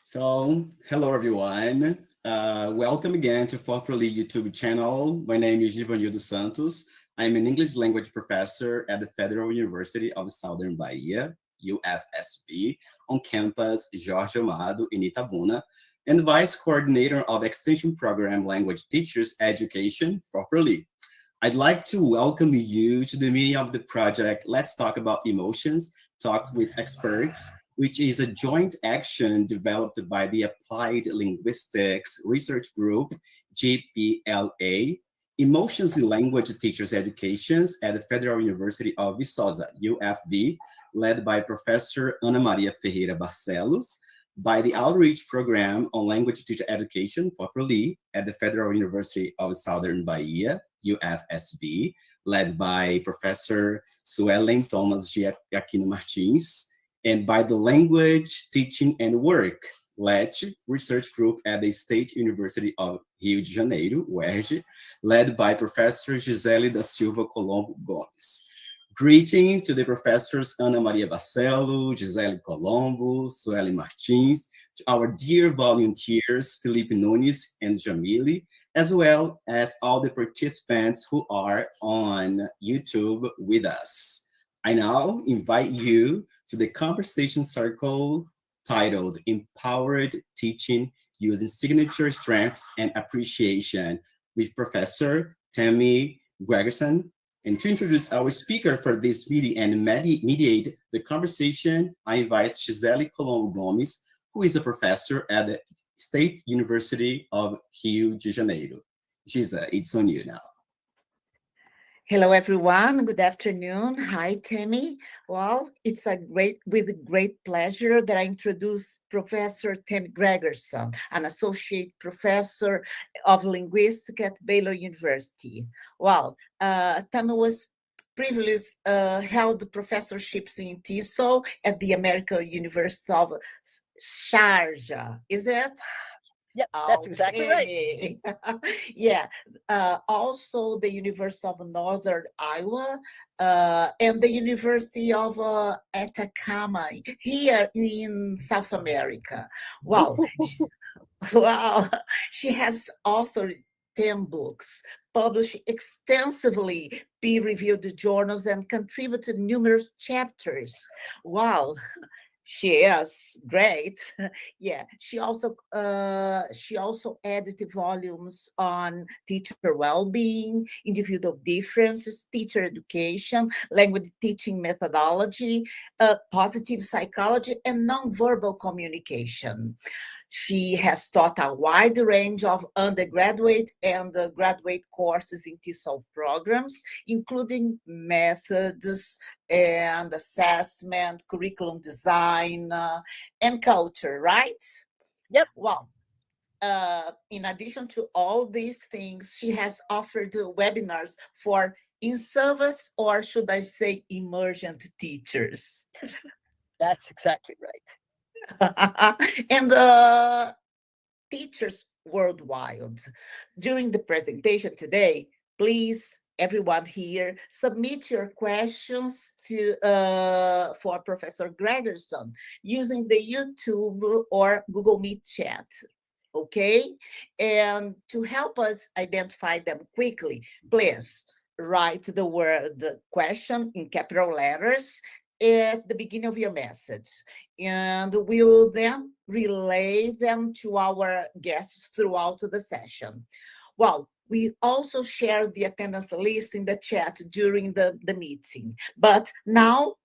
Hello everyone. Welcome again to FORPROLI YouTube channel. My name is Givanildo Santos. I'm an English language professor at the Federal University of Southern Bahia, UFSB, on campus Jorge Amado in Itabuna, and vice coordinator of Extension Program Language Teachers Education, FORPROLI. I'd like to welcome you to the meeting of the project Let's Talk About Emotions, Talks with Experts, which is a joint action developed by the Applied Linguistics Research Group, GPLA, Emotions in Language Teachers Education at the Federal University of Viçosa, UFV, led by Professor Ana Maria Ferreira Barcelos, by the Outreach Program on Language Teacher Education, FORPROLI, at the Federal University of Southern Bahia, UFSB, led by Professor Suellen Thomaz de Aquino Martins, and by the Language, Teaching and Work, LET, research group at the State University of Rio de Janeiro, UERJ, led by Professor Gisele da Silva Colombo Gomes. Greetings to the professors Ana Maria Barcelos, Gisele Colombo, Suellen Martins, to our dear volunteers, Felipe Nunes and Jamile, as well as all the participants who are on YouTube with us. I now invite you to the conversation circle titled Empowered Teaching Using Signature Strengths and Appreciation with Professor Tammy Gregerson. And to introduce our speaker for this meeting and mediate the conversation, I invite Gisele Colombo Gomes, who is a professor at the State University of Rio de Janeiro. Gisele, it's on you now. Hello, everyone. Good afternoon. Hi, Tammy. Well, it's with great pleasure that I introduce Professor Tammy Gregerson, an associate professor of linguistics at Baylor University. Well, Tammy was previously held professorships in TESOL at the American University of Sharjah. Is it? Yep, that's exactly right. Yeah. Also, the University of Northern Iowa and the University of Atacama here in South America. Wow. Wow. She has authored 10 books, published extensively peer-reviewed journals, and contributed numerous chapters. Wow. She is great. Yeah, she also edited volumes on teacher well-being, individual differences, teacher education, language teaching methodology, positive psychology, and nonverbal communication. She has taught a wide range of undergraduate and graduate courses in TESOL programs, including methods and assessment, curriculum design, and culture, right? Yep. Well, in addition to all these things, she has offered webinars for in-service, or should I say emergent teachers. That's exactly right. And teachers worldwide. During the presentation today, please, everyone here, submit your questions for Professor Gregerson using the YouTube or Google Meet chat. Okay? And to help us identify them quickly, please write the word question in capital letters at the beginning of your message, and we will then relay them to our guests throughout the session. Well, we also share the attendance list in the chat during the meeting. But now,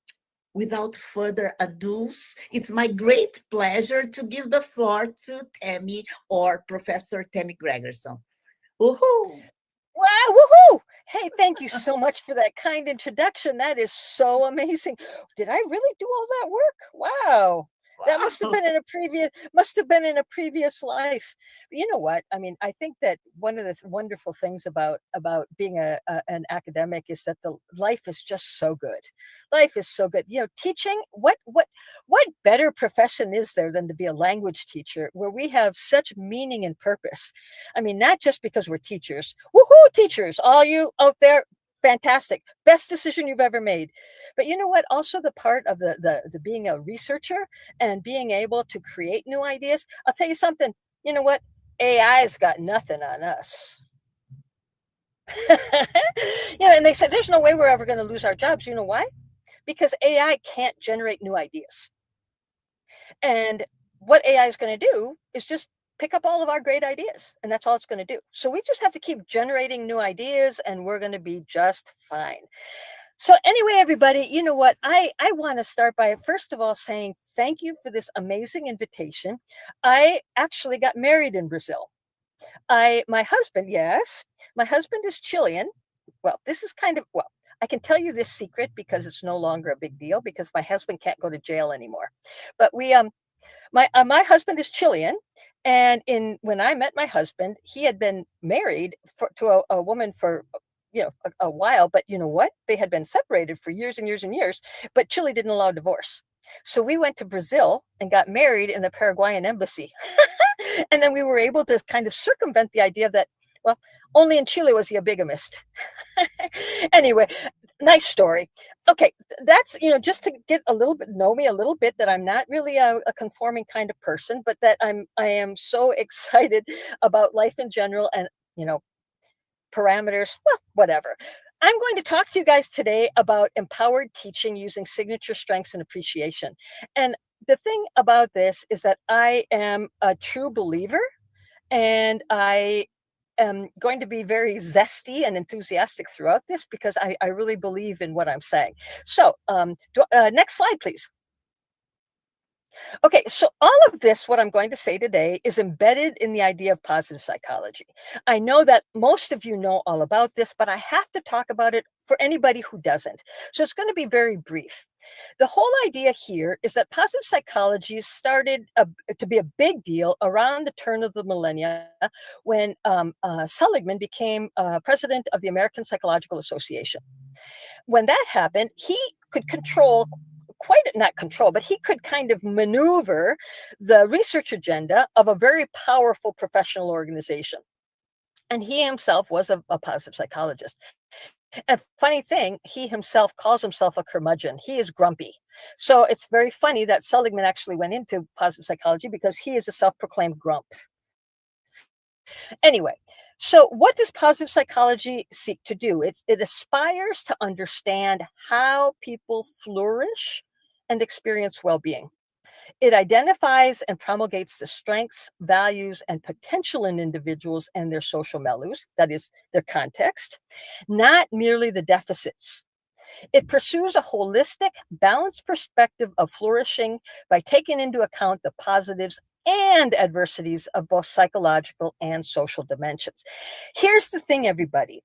without further ado, it's my great pleasure to give the floor to Tammy, or Professor Tammy Gregerson. Woohoo! Wow, woohoo! Hey, thank you so much for that kind introduction. That is so amazing. Did I really do all that work? Wow. That must have been in a previous life. But you know what? I mean, I think that one of the wonderful things about being an academic is that the life is just so good. Life is so good. You know, teaching, what better profession is there than to be a language teacher, where we have such meaning and purpose? I mean, not just because we're teachers. Woohoo, teachers, all you out there, fantastic. Best decision you've ever made. But you know what? Also the part of the being a researcher and being able to create new ideas. I'll tell you something. You know what? AI's got nothing on us. And they said there's no way we're ever going to lose our jobs. You know why? Because AI can't generate new ideas. And what AI is going to do is just pick up all of our great ideas, and that's all it's going to do. So we just have to keep generating new ideas, and we're going to be just fine. So anyway, everybody, you know what? I want to start by, first of all, saying thank you for this amazing invitation. I actually got married in Brazil. My husband is Chilean. Well, this is I can tell you this secret because it's no longer a big deal because my husband can't go to jail anymore. But my husband is Chilean. And when I met my husband, he had been married to a woman for a while, but you know what? They had been separated for years and years and years, but Chile didn't allow divorce. So we went to Brazil and got married in the Paraguayan embassy. And then we were able to kind of circumvent the idea that, well, only in Chile was he a bigamist. Anyway, nice story. Okay, that's, just to get know me a little bit, that I'm not really a conforming kind of person, but that I am so excited about life in general and, parameters, well, whatever. I'm going to talk to you guys today about empowered teaching using signature strengths and appreciation. And the thing about this is that I am a true believer, and I am going to be very zesty and enthusiastic throughout this because I really believe in what I'm saying. So next slide, please. Okay, so all of this, what I'm going to say today, is embedded in the idea of positive psychology. I know that most of you know all about this, but I have to talk about it for anybody who doesn't. So it's going to be very brief. The whole idea here is that positive psychology started to be a big deal around the turn of the millennia when Seligman became president of the American Psychological Association. When that happened, he could but he could kind of maneuver the research agenda of a very powerful professional organization. And he himself was a positive psychologist. And funny thing, he himself calls himself a curmudgeon. He is grumpy. So it's very funny that Seligman actually went into positive psychology because he is a self-proclaimed grump. Anyway, so what does positive psychology seek to do? It aspires to understand how people flourish and experience well-being. It identifies and promulgates the strengths, values, and potential in individuals and their social milieux, that is, their context, not merely the deficits. It pursues a holistic, balanced perspective of flourishing by taking into account the positives and adversities of both psychological and social dimensions. Here's the thing, everybody.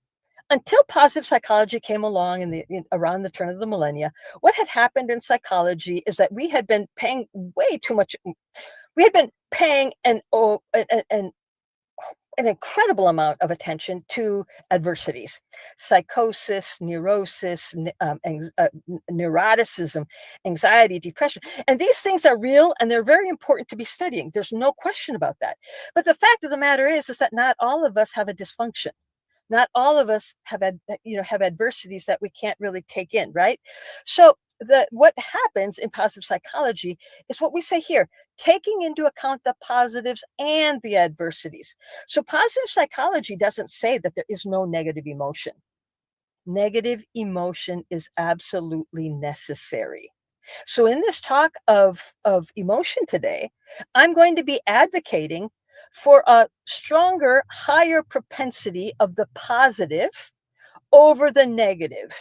Until positive psychology came along around the turn of the millennia, what had happened in psychology is that we had been paying way too much. We had been paying an incredible amount of attention to adversities, psychosis, neurosis, neuroticism, anxiety, depression. And these things are real and they're very important to be studying. There's no question about that. But the fact of the matter is that not all of us have a dysfunction. Not all of us have adversities that we can't really take in, right? So what happens in positive psychology is what we say here, taking into account the positives and the adversities. So positive psychology doesn't say that there is no negative emotion. Negative emotion is absolutely necessary. So in this talk of emotion today, I'm going to be advocating for a stronger, higher propensity of the positive over the negative,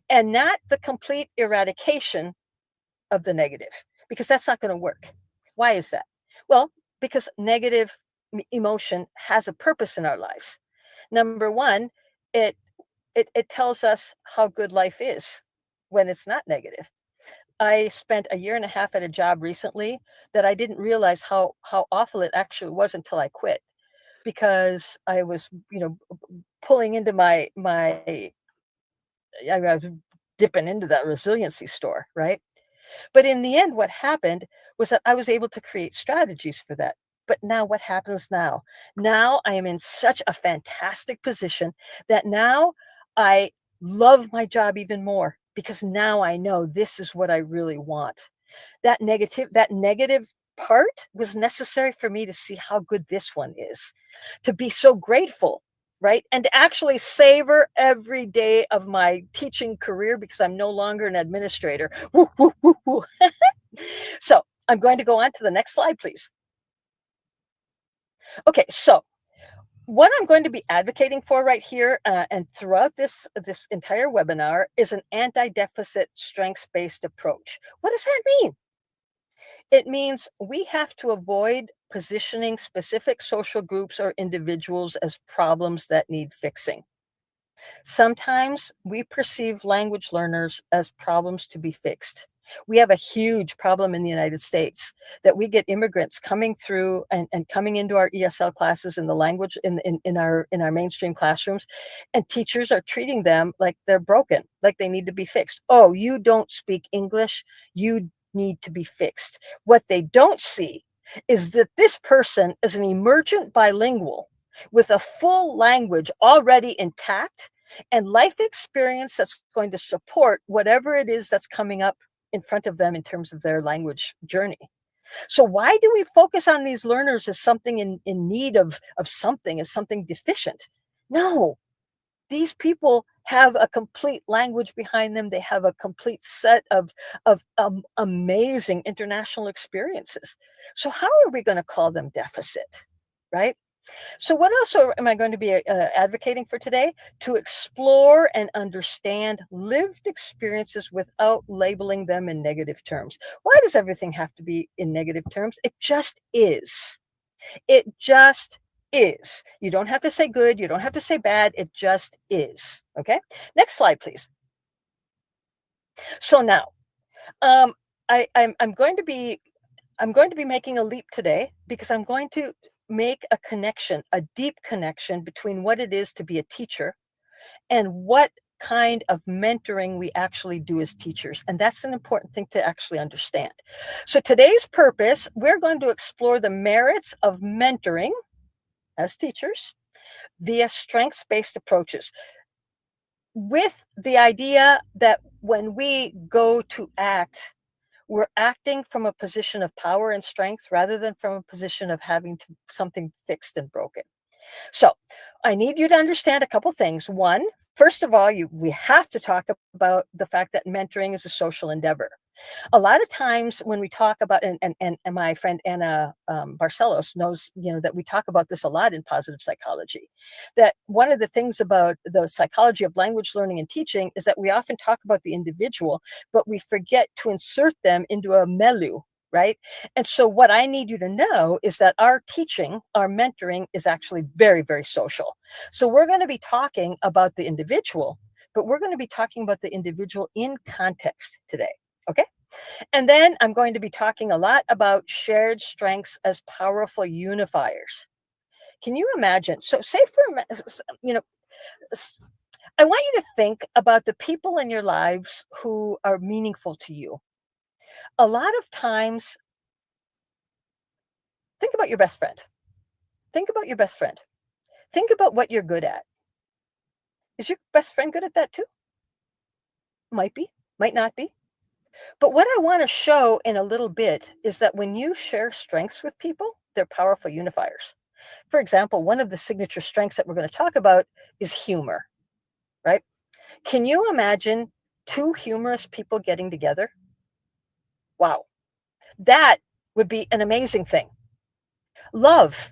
and not the complete eradication of the negative, because that's not going to work. Why is that? Well, because negative emotion has a purpose in our lives. Number one, it tells us how good life is when it's not negative. I spent a year and a half at a job recently that I didn't realize how awful it actually was until I quit, because I was, pulling into I was dipping into that resiliency store, right? But in the end, what happened was that I was able to create strategies for that. But now what happens now? Now I am in such a fantastic position that now I love my job even more because now I know this is what I really want. That negative part was necessary for me to see how good this one is, to be so grateful, right? And to actually savor every day of my teaching career because I'm no longer an administrator. Woo, woo, woo, woo. So I'm going to go on to the next slide, please. Okay, so what I'm going to be advocating for right here and throughout this entire webinar is an anti-deficit strengths-based approach. What does that mean? It means we have to avoid positioning specific social groups or individuals as problems that need fixing. Sometimes we perceive language learners as problems to be fixed. We have a huge problem in the United States that we get immigrants coming through and coming into our ESL classes in the language in our mainstream classrooms, and teachers are treating them like they're broken, like they need to be fixed. Oh, you don't speak English, you need to be fixed. What they don't see is that this person is an emergent bilingual with a full language already intact and life experience that's going to support whatever it is that's coming up in front of them in terms of their language journey. So why do we focus on these learners as something in need of something, as something deficient? No, these people have a complete language behind them. They have a complete set of amazing international experiences. So how are we going to call them deficit, right? So what else am I going to be advocating for today? To explore and understand lived experiences without labeling them in negative terms. Why does everything have to be in negative terms? It just is. It just is. You don't have to say good. You don't have to say bad. It just is. Okay. Next slide, please. So now, I'm going to be making a leap today because I'm going to make a connection, a deep connection between what it is to be a teacher and what kind of mentoring we actually do as teachers. And that's an important thing to actually understand. So today's purpose, we're going to explore the merits of mentoring as teachers via strengths-based approaches, with the idea that when we go to act, we're acting from a position of power and strength rather than from a position of having something fixed and broken. So I need you to understand a couple things. One, first of all, we have to talk about the fact that mentoring is a social endeavor. A lot of times when we talk about, and my friend Ana Barcelos knows, that we talk about this a lot in positive psychology, that one of the things about the psychology of language learning and teaching is that we often talk about the individual, but we forget to insert them into a milieu, right? And so what I need you to know is that our teaching, our mentoring is actually very, very social. So we're going to be talking about the individual, but we're going to be talking about the individual in context today. Okay. And then I'm going to be talking a lot about shared strengths as powerful unifiers. Can you imagine? So say I want you to think about the people in your lives who are meaningful to you. A lot of times, think about your best friend. Think about your best friend. Think about what you're good at. Is your best friend good at that too? Might be, might not be. But what I want to show in a little bit is that when you share strengths with people, they're powerful unifiers. For example, one of the signature strengths that we're going to talk about is humor, right? Can you imagine two humorous people getting together? Wow. That would be an amazing thing. Love.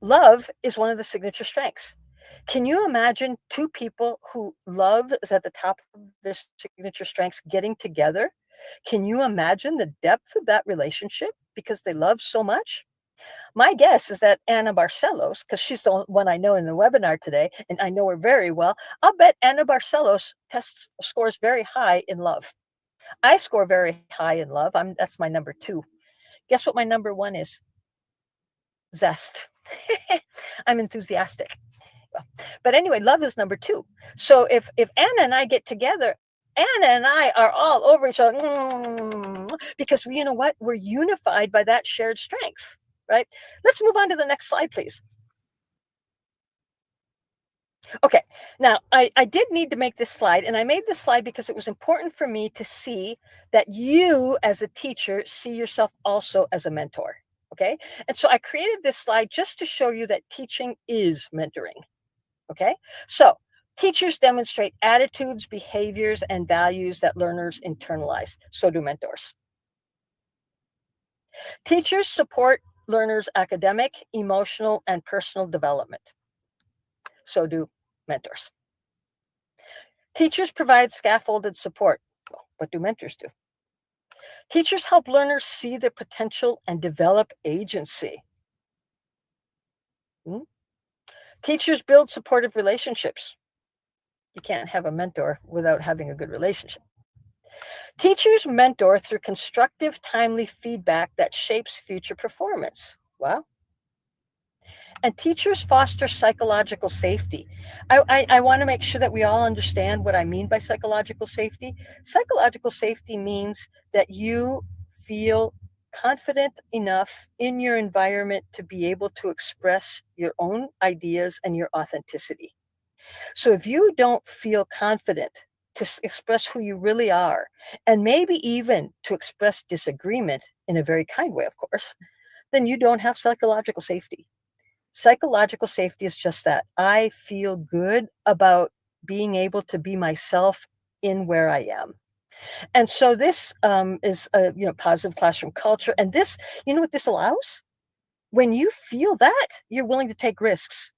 Love is one of the signature strengths. Can you imagine two people who love is at the top of their signature strengths getting together? Can you imagine the depth of that relationship because they love so much? My guess is that Ana Barcelos, because she's the one I know in the webinar today, and I know her very well, I'll bet Ana Barcelos scores very high in love. I score very high in love. That's my number 2. Guess what my number 1 is? Zest. I'm enthusiastic. But anyway, love is number 2. So if Ana and I get together, Ana and I are all over each other because you know what? We're unified by that shared strength, right? Let's move on to the next slide, please. Okay, now I did need to make this slide, and I made this slide because it was important for me to see that you as a teacher see yourself also as a mentor, okay? And so I created this slide just to show you that teaching is mentoring, okay? So teachers demonstrate attitudes, behaviors, and values that learners internalize. So do mentors. Teachers support learners' academic, emotional, and personal development. So do mentors. Teachers provide scaffolded support. Well, what do mentors do? Teachers help learners see their potential and develop agency. Teachers build supportive relationships. You can't have a mentor without having a good relationship. Teachers mentor through constructive, timely feedback that shapes future performance. Wow. And teachers foster psychological safety. I want to make sure that we all understand what I mean by psychological safety. Psychological safety means that you feel confident enough in your environment to be able to express your own ideas and your authenticity. So if you don't feel confident to express who you really are, and maybe even to express disagreement in a very kind way, of course, then you don't have psychological safety. Psychological safety is just that. I feel good about being able to be myself in where I am. And so this is a positive classroom culture. And this, you know what this allows? When you feel that, you're willing to take risks.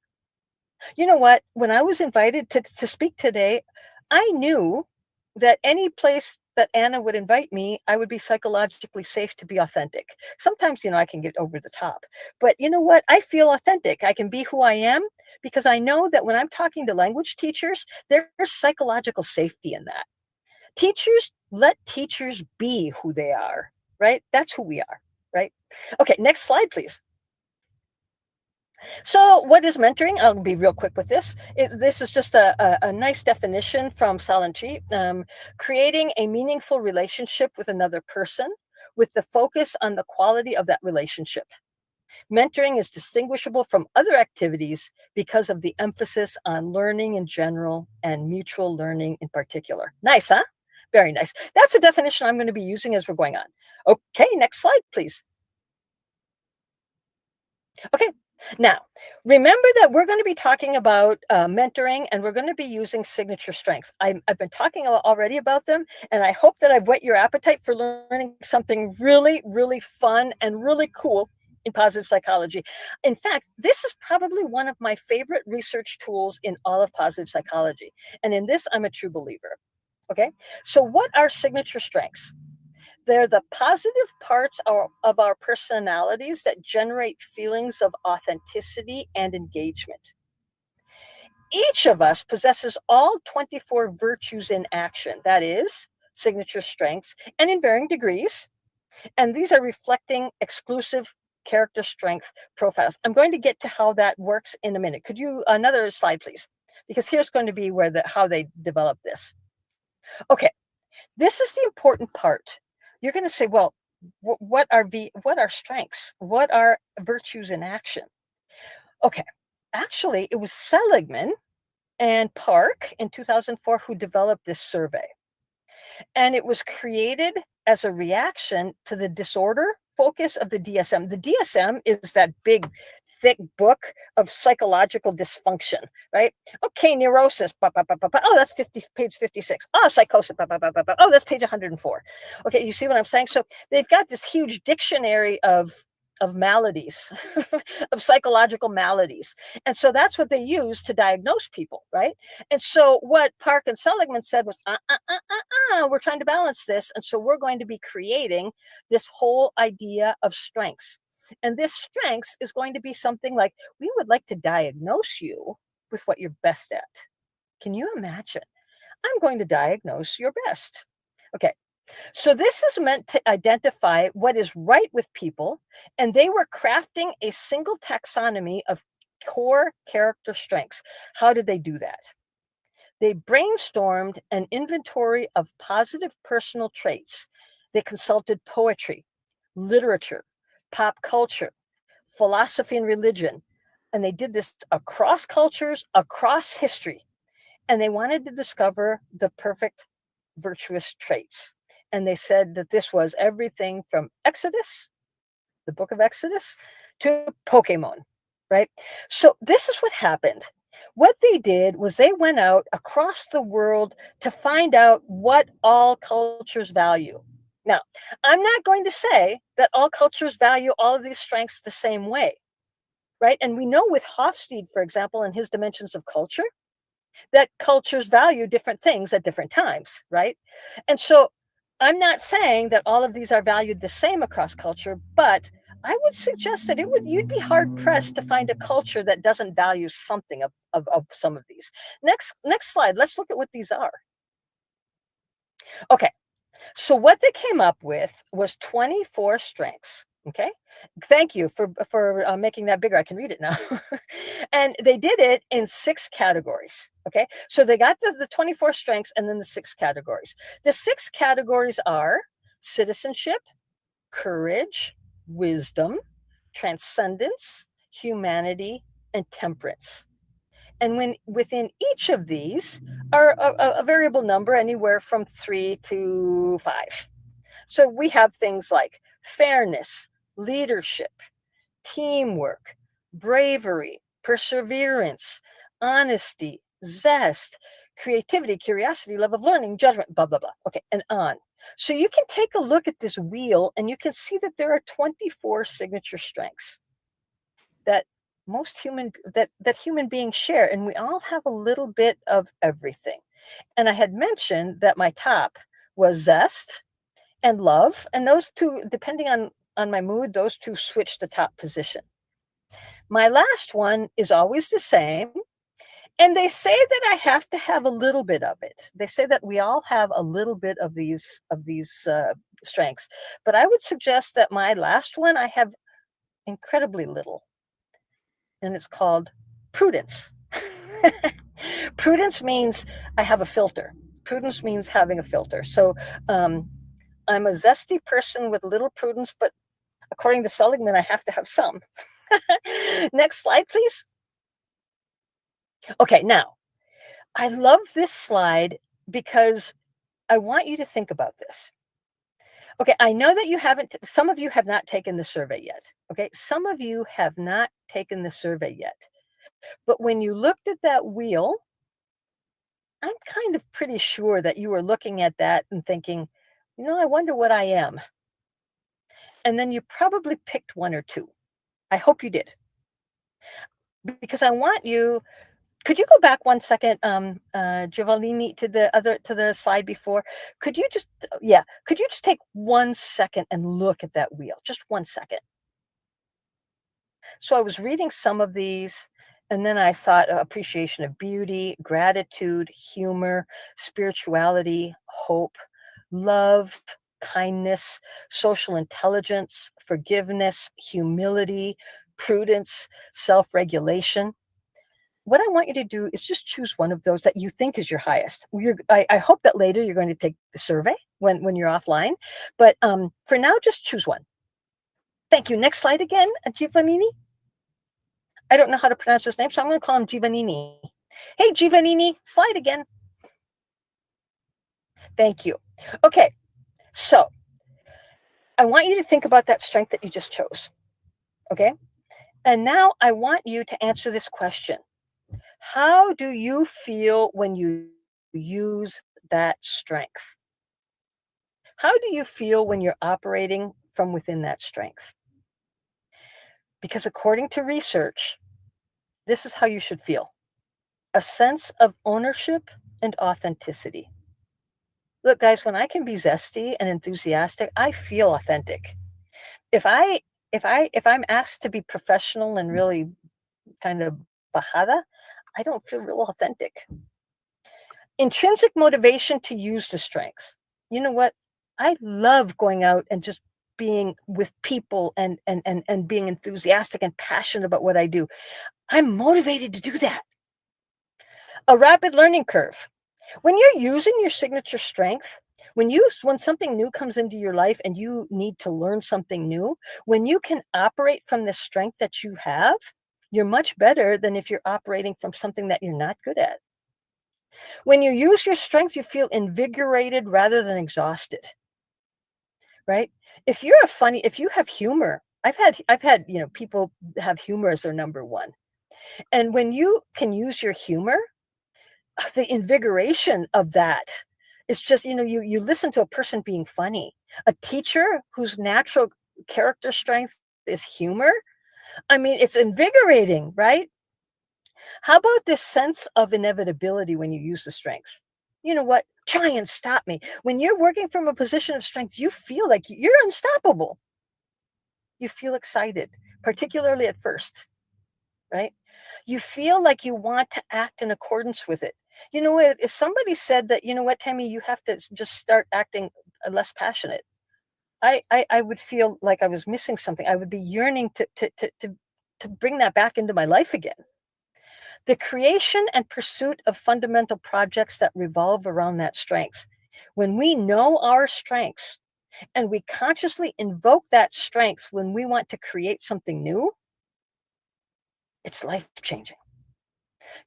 You know what? When I was invited to speak today, I knew that any place that Anna would invite me, I would be psychologically safe to be authentic. Sometimes, I can get over the top. But you know what? I feel authentic. I can be who I am because I know that when I'm talking to language teachers, there's psychological safety in that. Teachers, let teachers be who they are, right? That's who we are, right? Okay, next slide, please. So what is mentoring? I'll be real quick with this. This is just a nice definition from Suellen. Creating a meaningful relationship with another person with the focus on the quality of that relationship. Mentoring is distinguishable from other activities because of the emphasis on learning in general and mutual learning in particular. Nice, huh? Very nice. That's a definition I'm going to be using as we're going on. Okay, next slide, please. Okay, now remember that we're going to be talking about mentoring, and we're going to be using signature strengths. I've been talking already about them, and I hope that I've whet your appetite for learning something really, really fun and really cool in positive psychology. In fact, this is probably one of my favorite research tools in all of positive psychology. And in this, I'm a true believer. Okay, so what are signature strengths? They're the positive parts of our personalities that generate feelings of authenticity and engagement. Each of us possesses all 24 virtues in action, that is, signature strengths, and in varying degrees. And these are reflecting exclusive character strength profiles. I'm going to get to how that works in a minute. Could you, another slide, please? Because here's going to be where how they develop this. Okay, this is the important part. You're going to say, well, what are strengths? What are virtues in action? Okay, actually, it was Seligman and Park in 2004 who developed this survey. And it was created as a reaction to the disorder focus of the DSM. The DSM is that big, thick book of psychological dysfunction, right? Okay, neurosis. Oh, that's page 56. Oh, psychosis. Oh, that's page 104. Okay, you see what I'm saying? So they've got this huge dictionary of maladies, of psychological maladies. And so that's what they use to diagnose people, right? And so what Park and Seligman said was, we're trying to balance this. And so we're going to be creating this whole idea of strengths. And this strengths is going to be something like, we would like to diagnose you with what you're best at. Can you imagine? I'm going to diagnose your best. Okay. So this is meant to identify what is right with people, and they were crafting a single taxonomy of core character strengths. How did they do that? They brainstormed an inventory of positive personal traits. They consulted poetry, literature, pop culture, philosophy and religion, And they did this across cultures, across history. And they wanted to discover the perfect virtuous traits. And they said that this was everything from Exodus, the book of Exodus, to Pokemon, right? So this is what happened. What they did was they went out across the world to find out what all cultures value. Now, I'm not going to say that all cultures value all of these strengths the same way, right? And we know with Hofstede, for example, in his dimensions of culture, that cultures value different things at different times, right? And so I'm not saying that all of these are valued the same across culture, but I would suggest that you'd be hard pressed to find a culture that doesn't value something of some of these. Next slide, let's look at what these are. Okay, so what they came up with was 24 strengths. Okay, thank you for making that bigger. I can read it now. And they did it in 6 categories. Okay, so they got the 24 strengths and then the 6 categories. The 6 categories are citizenship, courage, wisdom, transcendence, humanity, and temperance. And within each of these are a variable number anywhere from 3 to 5. So we have things like fairness, leadership, teamwork, bravery, perseverance, honesty, zest, creativity, curiosity, love of learning, judgment, blah, blah, blah. Okay, and on. So you can take a look at this wheel and you can see that there are 24 signature strengths that human beings share, and we all have a little bit of everything. And I had mentioned that my top was zest and love, and those two, depending on my mood, those two switch the top position. My last one is always the same, and they say that I have to have a little bit of it. They say that we all have a little bit of these strengths, but I would suggest that my last one I have incredibly little, and it's called prudence. Prudence means I have a filter. Prudence means having a filter. So I'm a zesty person with little prudence, but according to Seligman, I have to have some. Next slide, please. Okay, now, I love this slide because I want you to think about this. Okay, I know that some of you have not taken the survey yet. Okay, some of you have not taken the survey yet. But when you looked at that wheel, I'm kind of pretty sure that you were looking at that and thinking, I wonder what I am. And then you probably picked 1 or 2. I hope you did. Because I want you, could you go back 1 second, Giovannini, to the slide before? Could you just take 1 second and look at that wheel? Just 1 second. So I was reading some of these, and then I thought appreciation of beauty, gratitude, humor, spirituality, hope, love, kindness, social intelligence, forgiveness, humility, prudence, self-regulation. What I want you to do is just choose one of those that you think is your highest. I hope that later you're going to take the survey when you're offline. But for now, just choose one. Thank you. Next slide again, Giovannini. I don't know how to pronounce his name, so I'm going to call him Giovannini. Hey, Giovannini, slide again. Thank you. Okay, so I want you to think about that strength that you just chose. Okay, and now I want you to answer this question. How do you feel when you use that strength? How do you feel when you're operating from within that strength? Because according to research, this is how you should feel. A sense of ownership and authenticity. Look, guys, when I can be zesty and enthusiastic, I feel authentic. If I'm asked to be professional and really kind of bajada, I don't feel real authentic. Intrinsic motivation to use the strength. You know what? I love going out and just being with people and being enthusiastic and passionate about what I do. I'm motivated to do that. A rapid learning curve. When you're using your signature strength, when something new comes into your life and you need to learn something new, when you can operate from the strength that you have, You're much better than if you're operating from something that you're not good at. When you use your strengths, you feel invigorated rather than exhausted, right? If you have humor, I've had, people have humor as their number one. And when you can use your humor, the invigoration of that is just, you listen to a person being funny. A teacher whose natural character strength is humor, I mean, it's invigorating, right? How about this sense of inevitability when you use the strength? You know what? Try and stop me. When you're working from a position of strength, you feel like you're unstoppable. You feel excited, particularly at first, right? You feel like you want to act in accordance with it. You know what? If somebody said that, you know what, Tammy, you have to just start acting less passionate, I would feel like I was missing something. I would be yearning to bring that back into my life again. The creation and pursuit of fundamental projects that revolve around that strength. When we know our strengths and we consciously invoke that strength when we want to create something new, it's life-changing.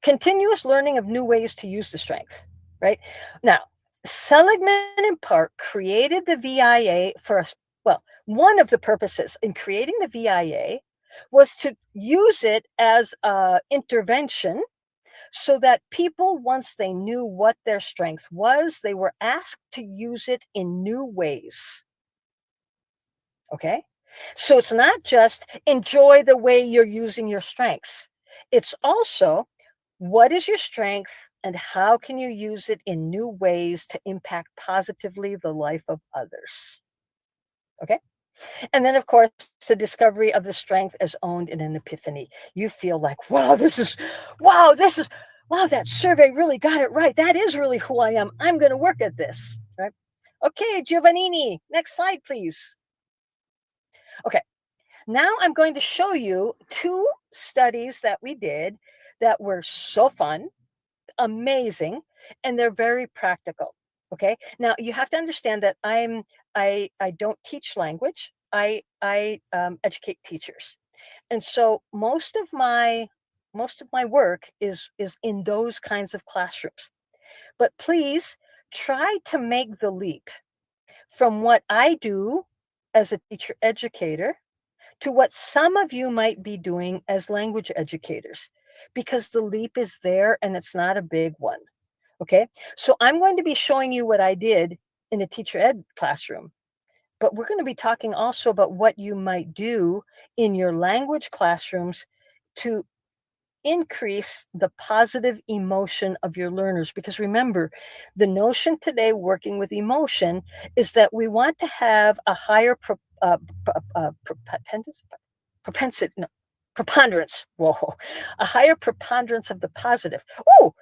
Continuous learning of new ways to use the strength, right? Now, Seligman in part created the VIA for us. Well, one of the purposes in creating the VIA was to use it as an intervention so that people, once they knew what their strength was, they were asked to use it in new ways. Okay? So it's not just enjoy the way you're using your strengths. It's also, what is your strength and how can you use it in new ways to impact positively the life of others? Okay? And then, of course, the discovery of the strength as owned in an epiphany. You feel like, wow, that survey really got it right. That is really who I am. I'm going to work at this, right? Okay, Giovannini, next slide, please. Okay, now I'm going to show you 2 studies that we did that were so fun, amazing, and they're very practical. Okay, now you have to understand that I don't teach language. I educate teachers, and so most of my work is in those kinds of classrooms. But please try to make the leap from what I do as a teacher educator to what some of you might be doing as language educators, because the leap is there and it's not a big one. Okay, so I'm going to be showing you what I did in a teacher ed classroom, but we're going to be talking also about what you might do in your language classrooms to increase the positive emotion of your learners. Because remember, the notion today working with emotion is that we want to have a higher preponderance. Whoa, a higher preponderance of the positive. Oh,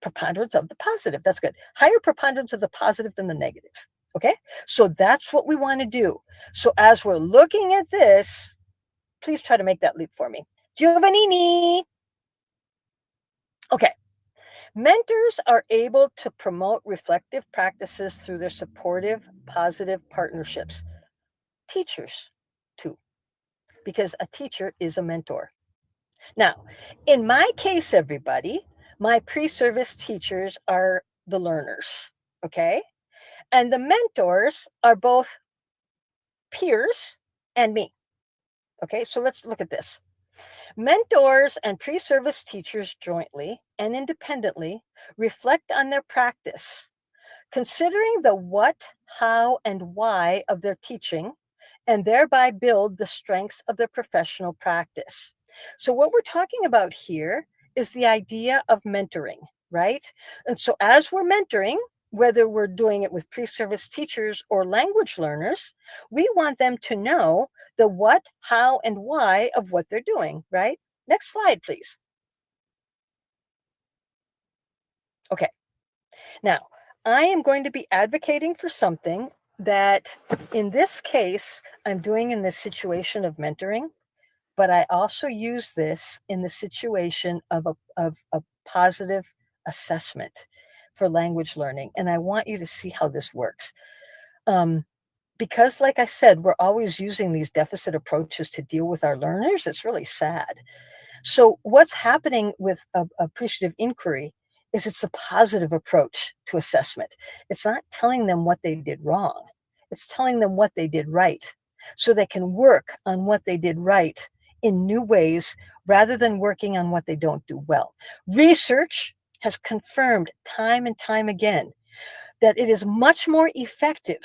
preponderance of the positive. That's good. Higher preponderance of the positive than the negative. Okay, so that's what we want to do. So as we're looking at this, please try to make that leap for me. Giovannini. Okay. Mentors are able to promote reflective practices through their supportive, positive partnerships. Teachers, too, because a teacher is a mentor. Now, in my case, everybody, my pre-service teachers are the learners, okay? And the mentors are both peers and me. Okay, so let's look at this. Mentors and pre-service teachers jointly and independently reflect on their practice, considering the what, how, and why of their teaching, and thereby build the strengths of their professional practice. So what we're talking about here is the idea of mentoring, right? And so as we're mentoring, whether we're doing it with pre-service teachers or language learners, we want them to know the what, how, and why of what they're doing, right? Next slide, please. Okay. Now, I am going to be advocating for something that in this case, I'm doing in the situation of mentoring, but I also use this in the situation of a positive assessment for language learning. And I want you to see how this works. Because like I said, we're always using these deficit approaches to deal with our learners. It's really sad. So what's happening with appreciative inquiry is it's a positive approach to assessment. It's not telling them what they did wrong. It's telling them what they did right, so they can work on what they did right in new ways rather than working on what they don't do well. Research has confirmed time and time again that it is much more effective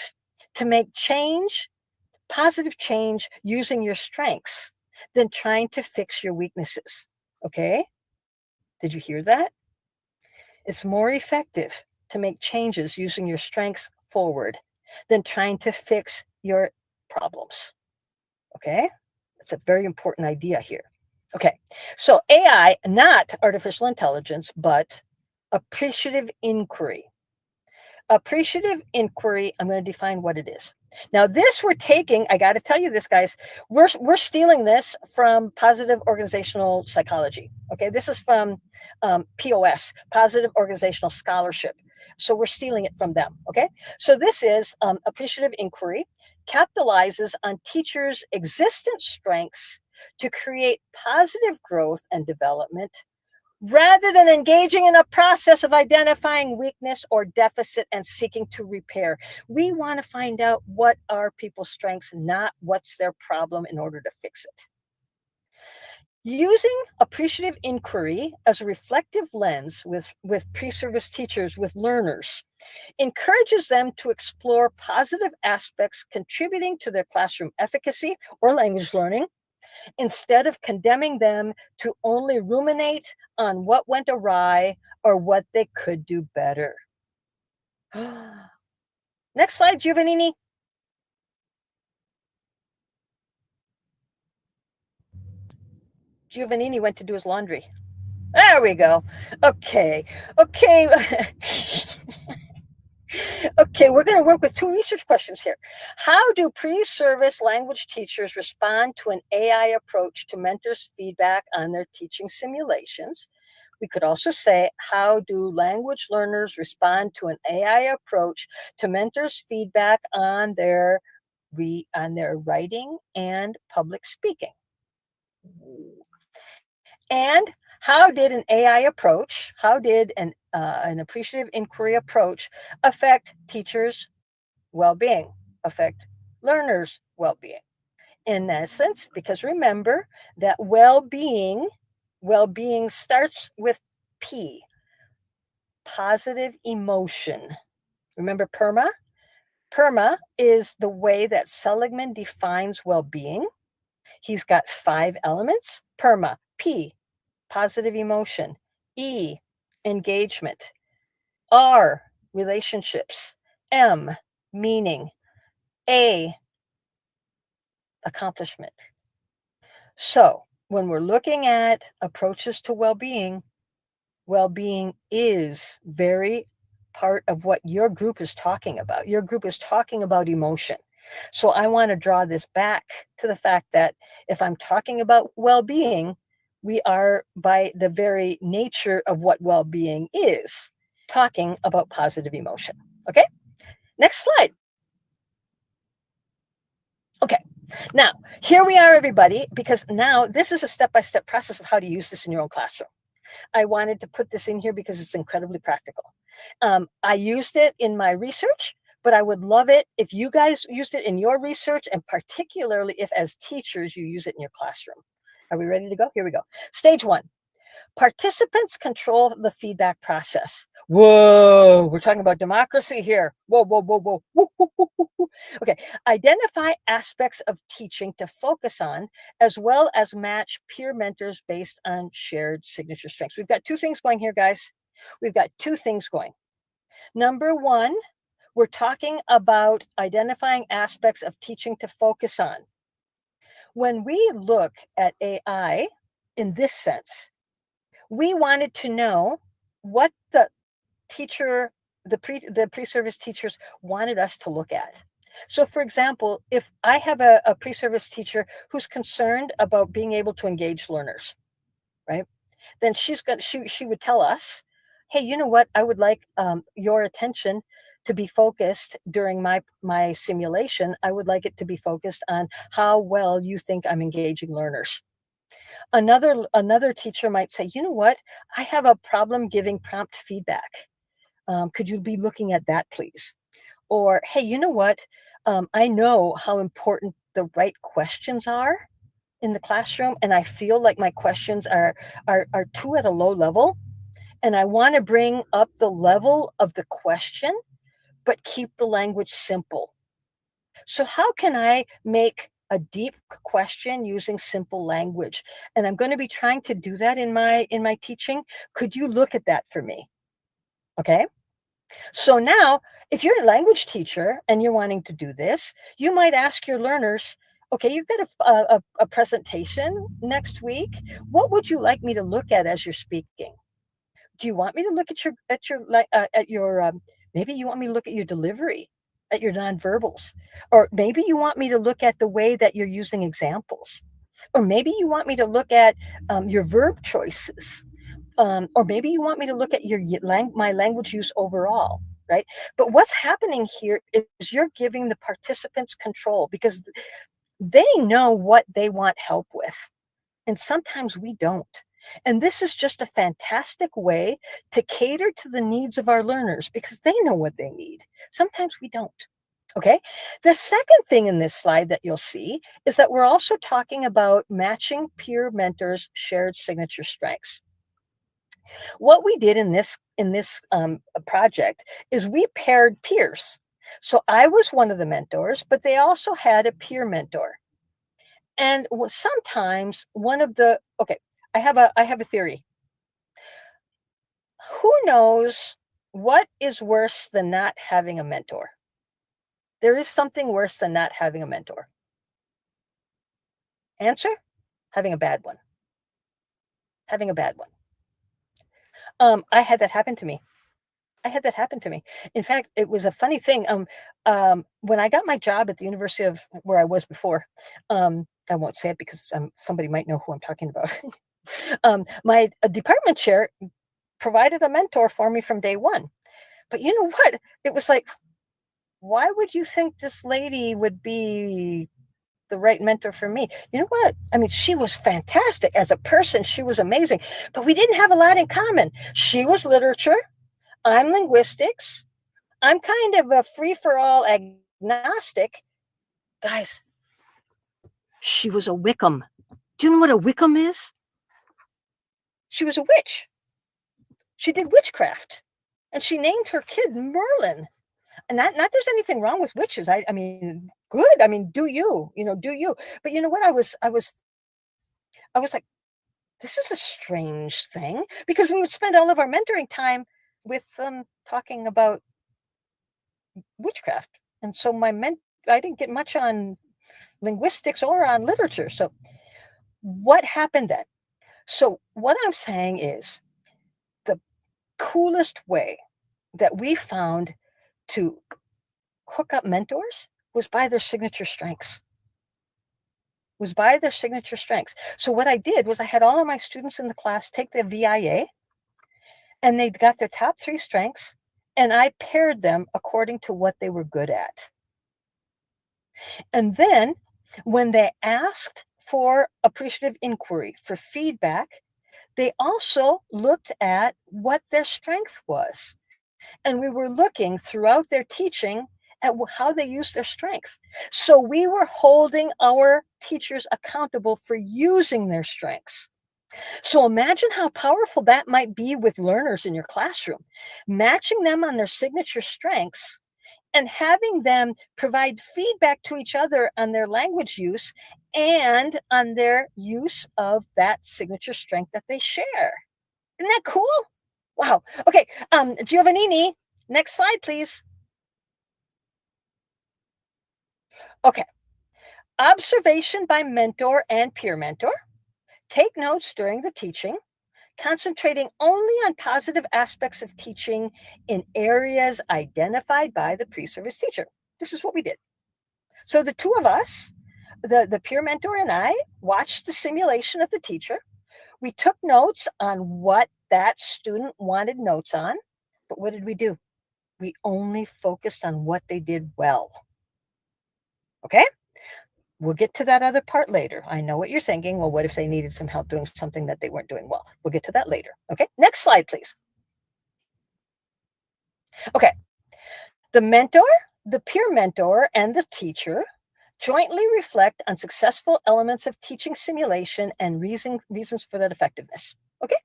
to make change, positive change, using your strengths than trying to fix your weaknesses. Okay? Did you hear that? It's more effective to make changes using your strengths forward than trying to fix your problems. Okay? That's a very important idea here. Okay, so AI, not artificial intelligence, but appreciative inquiry. Appreciative inquiry, I'm going to define what it is. Now, this we're taking, I got to tell you this, guys, we're stealing this from positive organizational psychology. Okay, this is from POS, Positive Organizational Scholarship. So we're stealing it from them. Okay, so this is appreciative inquiry capitalizes on teachers' existent strengths to create positive growth and development, rather than engaging in a process of identifying weakness or deficit and seeking to repair. We want to find out what are people's strengths, not what's their problem, in order to fix it. Using appreciative inquiry as a reflective lens with pre-service teachers, with learners, encourages them to explore positive aspects contributing to their classroom efficacy or language learning, instead of condemning them to only ruminate on what went awry or what they could do better. Next slide, Giovannini. Giovannini went to do his laundry. There we go. Okay. Okay, we're going to work with two research questions here. How do pre-service language teachers respond to an AI approach to mentors' feedback on their teaching simulations? We could also say, how do language learners respond to an AI approach to mentors' feedback on their writing and public speaking? And how did an AI approach, how did an appreciative inquiry approach affect teachers' well-being, affect learners' well-being? In essence, because remember that well-being starts with P, positive emotion. Remember PERMA? PERMA is the way that Seligman defines well-being. He's got 5 elements. PERMA, P, positive emotion. E, engagement. R, relationships. M, meaning. A, accomplishment. So when we're looking at approaches to well-being, well-being is very part of what your group is talking about. Your group is talking about emotion. So I want to draw this back to the fact that if I'm talking about well-being, we are, by the very nature of what well-being is, talking about positive emotion. Okay, next slide. Okay, now here we are, everybody, because now this is a step-by-step process of how to use this in your own classroom. I wanted to put this in here because it's incredibly practical. I used it in my research, but I would love it if you guys used it in your research, and particularly if as teachers you use it in your classroom. Are we ready to go? Here we go. Stage 1. Participants control the feedback process. Whoa, we're talking about democracy here. Whoa, whoa, whoa, whoa. Woo, woo, woo, woo, woo. Okay, identify aspects of teaching to focus on, as well as match peer mentors based on shared signature strengths. We've got 2 things going here, guys. We've got 2 things going. Number 1, we're talking about identifying aspects of teaching to focus on. When we look at AI in this sense, we wanted to know what the teacher, the pre-service teachers wanted us to look at. So for example, if I have a pre-service teacher who's concerned about being able to engage learners, right? Then she would tell us, hey, you know what? I would like your attention to be focused during my simulation. I would like it to be focused on how well you think I'm engaging learners. Another teacher might say, you know what, I have a problem giving prompt feedback. Could you be looking at that, please? Or, hey, you know what, I know how important the right questions are in the classroom, and I feel like my questions are too at a low level, and I want to bring up the level of the question, but keep the language simple. So how can I make a deep question using simple language? And I'm going to be trying to do that in my teaching. Could you look at that for me? Okay. So now, if you're a language teacher and you're wanting to do this, you might ask your learners, okay, you've got a presentation next week. What would you like me to look at as you're speaking? Do you want me to look at your maybe you want me to look at your delivery, at your nonverbals, or maybe you want me to look at the way that you're using examples, or maybe you want me to look at your verb choices, or maybe you want me to look at my language use overall, right? But what's happening here is you're giving the participants control, because they know what they want help with, and sometimes we don't. And this is just a fantastic way to cater to the needs of our learners, because they know what they need. Sometimes we don't. Okay. The second thing in this slide that you'll see is that we're also talking about matching peer mentors' shared signature strengths. What we did in this project is we paired peers. So I was one of the mentors, but they also had a peer mentor. And sometimes I have a theory. Who knows what is worse than not having a mentor? There is something worse than not having a mentor. Answer: having a bad one. Having a bad one. I had that happen to me. In fact, it was a funny thing. When I got my job at the university of where I was before, I won't say it because somebody might know who I'm talking about. My department chair provided a mentor for me from day one. But you know what? It was like, why would you think this lady would be the right mentor for me? You know what? I mean, she was fantastic as a person. She was amazing, but we didn't have a lot in common. She was literature. I'm linguistics. I'm kind of a free-for-all agnostic. Guys, she was a Wickham. Do you know what a Wickham is? She was a witch. She did witchcraft, and she named her kid Merlin. And not there's anything wrong with witches. I mean, good. I mean, do you do you? But you know what? I was like, this is a strange thing, because we would spend all of our mentoring time with talking about witchcraft. And so I didn't get much on linguistics or on literature. So what happened then? So what I'm saying is, the coolest way that we found to hook up mentors was by their signature strengths. So what I did was I had all of my students in the class take the VIA, and they got their top 3 strengths, and I paired them according to what they were good at. And then when they asked for appreciative inquiry, for feedback, they also looked at what their strength was. And we were looking throughout their teaching at how they use their strength. So we were holding our teachers accountable for using their strengths. So imagine how powerful that might be with learners in your classroom, matching them on their signature strengths and having them provide feedback to each other on their language use and on their use of that signature strength that they share. Isn't that cool? Wow. Okay, Giovannini, next slide, please. Okay. Observation by mentor and peer mentor. Take notes during the teaching, concentrating only on positive aspects of teaching in areas identified by the pre-service teacher. This is what we did. So the two of us, the peer mentor and I, watched the simulation of the teacher. We took notes on what that student wanted notes on, but what did we do? We only focused on what they did well. Okay? We'll get to that other part later. I know what you're thinking. Well, what if they needed some help doing something that they weren't doing well? We'll get to that later. Okay, next slide, please. Okay, the mentor, the peer mentor, and the teacher jointly reflect on successful elements of teaching simulation and reasons for that effectiveness. Okay,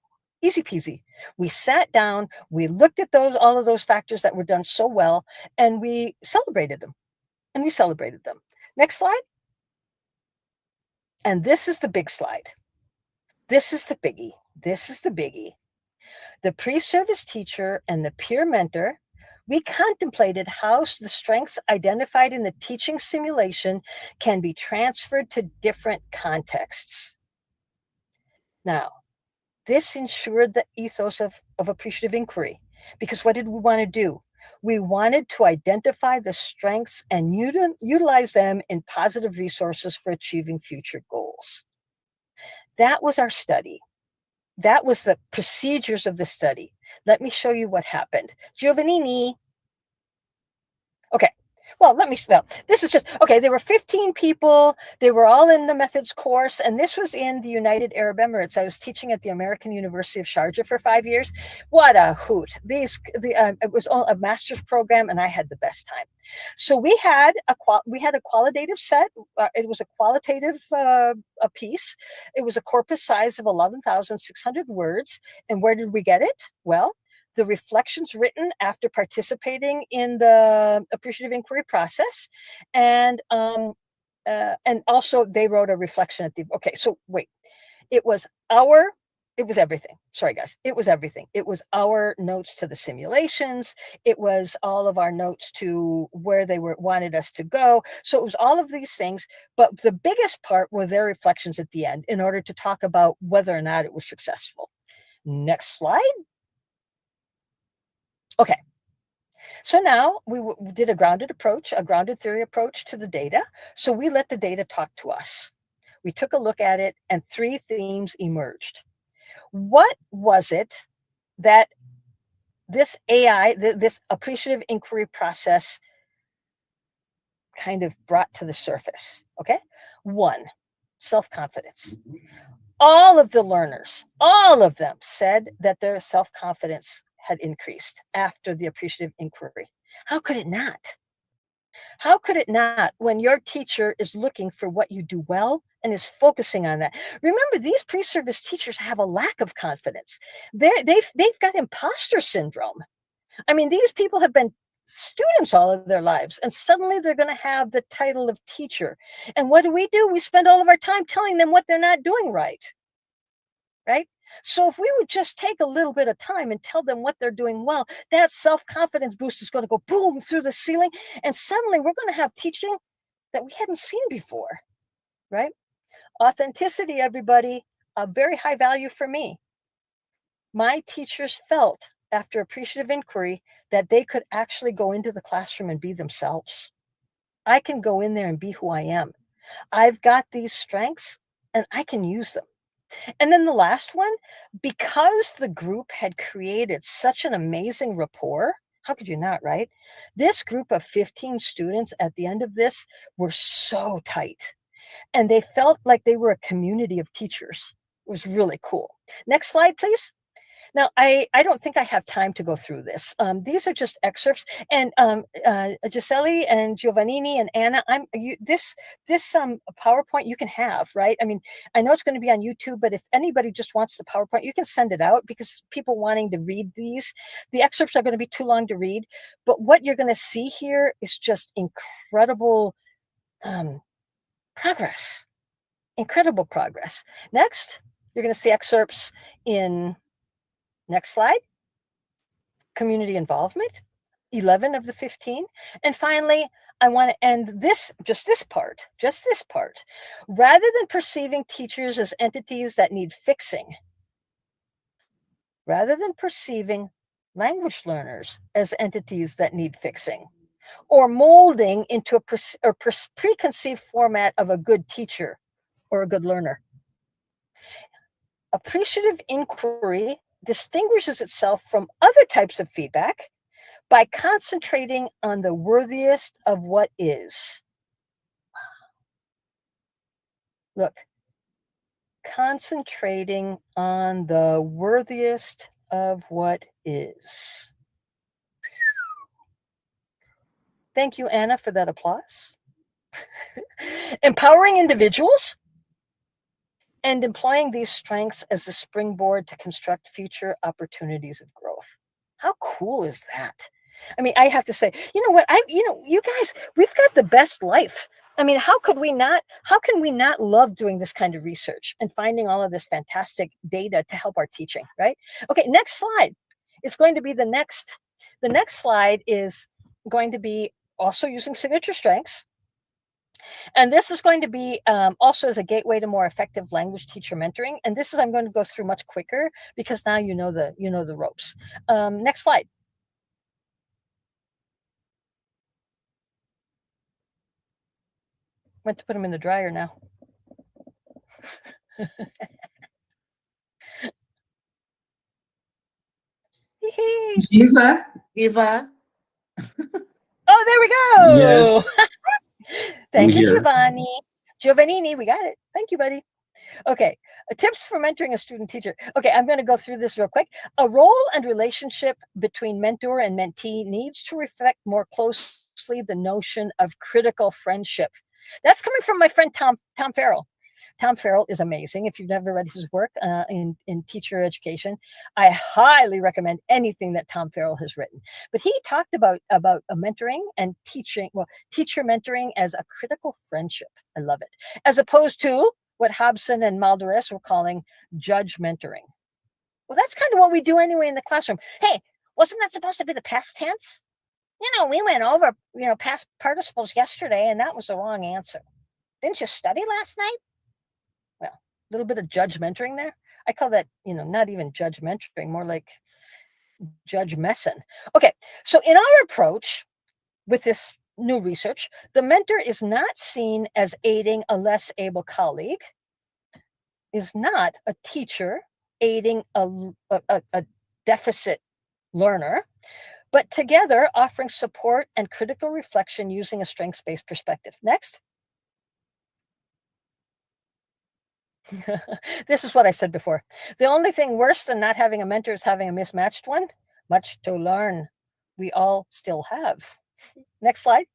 easy peasy. We sat down, we looked at all of those factors that were done so well, and we celebrated them. Next slide. And this is the big slide. This is the biggie. The pre-service teacher and the peer mentor, we contemplated how the strengths identified in the teaching simulation can be transferred to different contexts. Now, this ensured the ethos of appreciative inquiry, because what did we want to do? We wanted to identify the strengths and utilize them in positive resources for achieving future goals. That was our study. That was the procedures of the study. Let me show you what happened. Giovannini. Okay. Well, this is just, okay, there were 15 people. They were all in the methods course, and this was in the United Arab Emirates. I was teaching at the American University of Sharjah for 5 years. What a hoot. It was a master's program, and I had the best time. So we had a qualitative set. It was a qualitative a piece. It was a corpus size of 11,600 words. And where did we get it? Well, the reflections written after participating in the appreciative inquiry process. And also they wrote a reflection at the, okay, so wait, it was everything. Sorry, guys. It was everything. It was our notes to the simulations. It was all of our notes to where they wanted us to go. So it was all of these things. But the biggest part were their reflections at the end in order to talk about whether or not it was successful. Next slide. Okay. So now we did a grounded theory approach to the data. So we let the data talk to us. We took a look at it, and 3 themes emerged. What was it that this AI, this appreciative inquiry process kind of brought to the surface? Okay. 1, self-confidence. All of the learners, all of them said that their self-confidence had increased after the appreciative inquiry. How could it not? How could it not when your teacher is looking for what you do well and is focusing on that? Remember, these pre-service teachers have a lack of confidence. They've got imposter syndrome. I mean, these people have been students all of their lives, and suddenly they're going to have the title of teacher. And what do? We spend all of our time telling them what they're not doing right. Right? So if we would just take a little bit of time and tell them what they're doing well, that self-confidence boost is going to go boom through the ceiling. And suddenly we're going to have teaching that we hadn't seen before, right? Authenticity, everybody, a very high value for me. My teachers felt after appreciative inquiry that they could actually go into the classroom and be themselves. I can go in there and be who I am. I've got these strengths and I can use them. And then the last one, because the group had created such an amazing rapport, how could you not, right? This group of 15 students at the end of this were so tight, and they felt like they were a community of teachers. It was really cool. Next slide, please. Now, I don't think I have time to go through this. These are just excerpts. And Gisele and Giovannini and Anna, this PowerPoint you can have, right? I mean, I know it's going to be on YouTube, but if anybody just wants the PowerPoint, you can send it out, because people wanting to read these, the excerpts are going to be too long to read. But what you're going to see here is just incredible progress. Incredible progress. Next, you're going to see excerpts in... Next slide. Community involvement, 11 of the 15. And finally, I want to end this part. Rather than perceiving teachers as entities that need fixing, rather than perceiving language learners as entities that need fixing, or molding into a preconceived format of a good teacher or a good learner. Appreciative inquiry distinguishes itself from other types of feedback by concentrating on the worthiest of what is. Look, concentrating on the worthiest of what is. Thank you, Anna, for that applause. Empowering individuals and employing these strengths as a springboard to construct future opportunities of growth. How cool is that? I mean, I have to say, you know what? You guys, we've got the best life. I mean, how can we not love doing this kind of research and finding all of this fantastic data to help our teaching, right? Okay, next slide. It's going to be the next slide is going to be also using signature strengths. And this is going to be also as a gateway to more effective language teacher mentoring. And this is, I'm going to go through much quicker because now you know the ropes. Next slide. Went to put them in the dryer now. Eva. Oh, there we go. Yes. Thank you, Giovanni. Giovannini, we got it. Thank you, buddy. Okay, tips for mentoring a student teacher. Okay, I'm going to go through this real quick. A role and relationship between mentor and mentee needs to reflect more closely the notion of critical friendship. That's coming from my friend Tom Farrell. Tom Farrell is amazing. If you've never read his work in teacher education, I highly recommend anything that Tom Farrell has written. But he talked about mentoring and teaching, well, teacher mentoring as a critical friendship. I love it. As opposed to what Hobson and Maldoris were calling judge mentoring. Well, that's kind of what we do anyway in the classroom. Hey, wasn't that supposed to be the past tense? You know, we went over, past participles yesterday, and that was the wrong answer. Didn't you study last night? Well, a little bit of judge mentoring there. I call that, not even judge mentoring, more like judge messing. Okay, so in our approach with this new research, the mentor is not seen as aiding a less able colleague, is not a teacher aiding a deficit learner, but together offering support and critical reflection using a strengths-based perspective. Next. This is what I said before. The only thing worse than not having a mentor is having a mismatched one. Much to learn. We all still have. Next slide.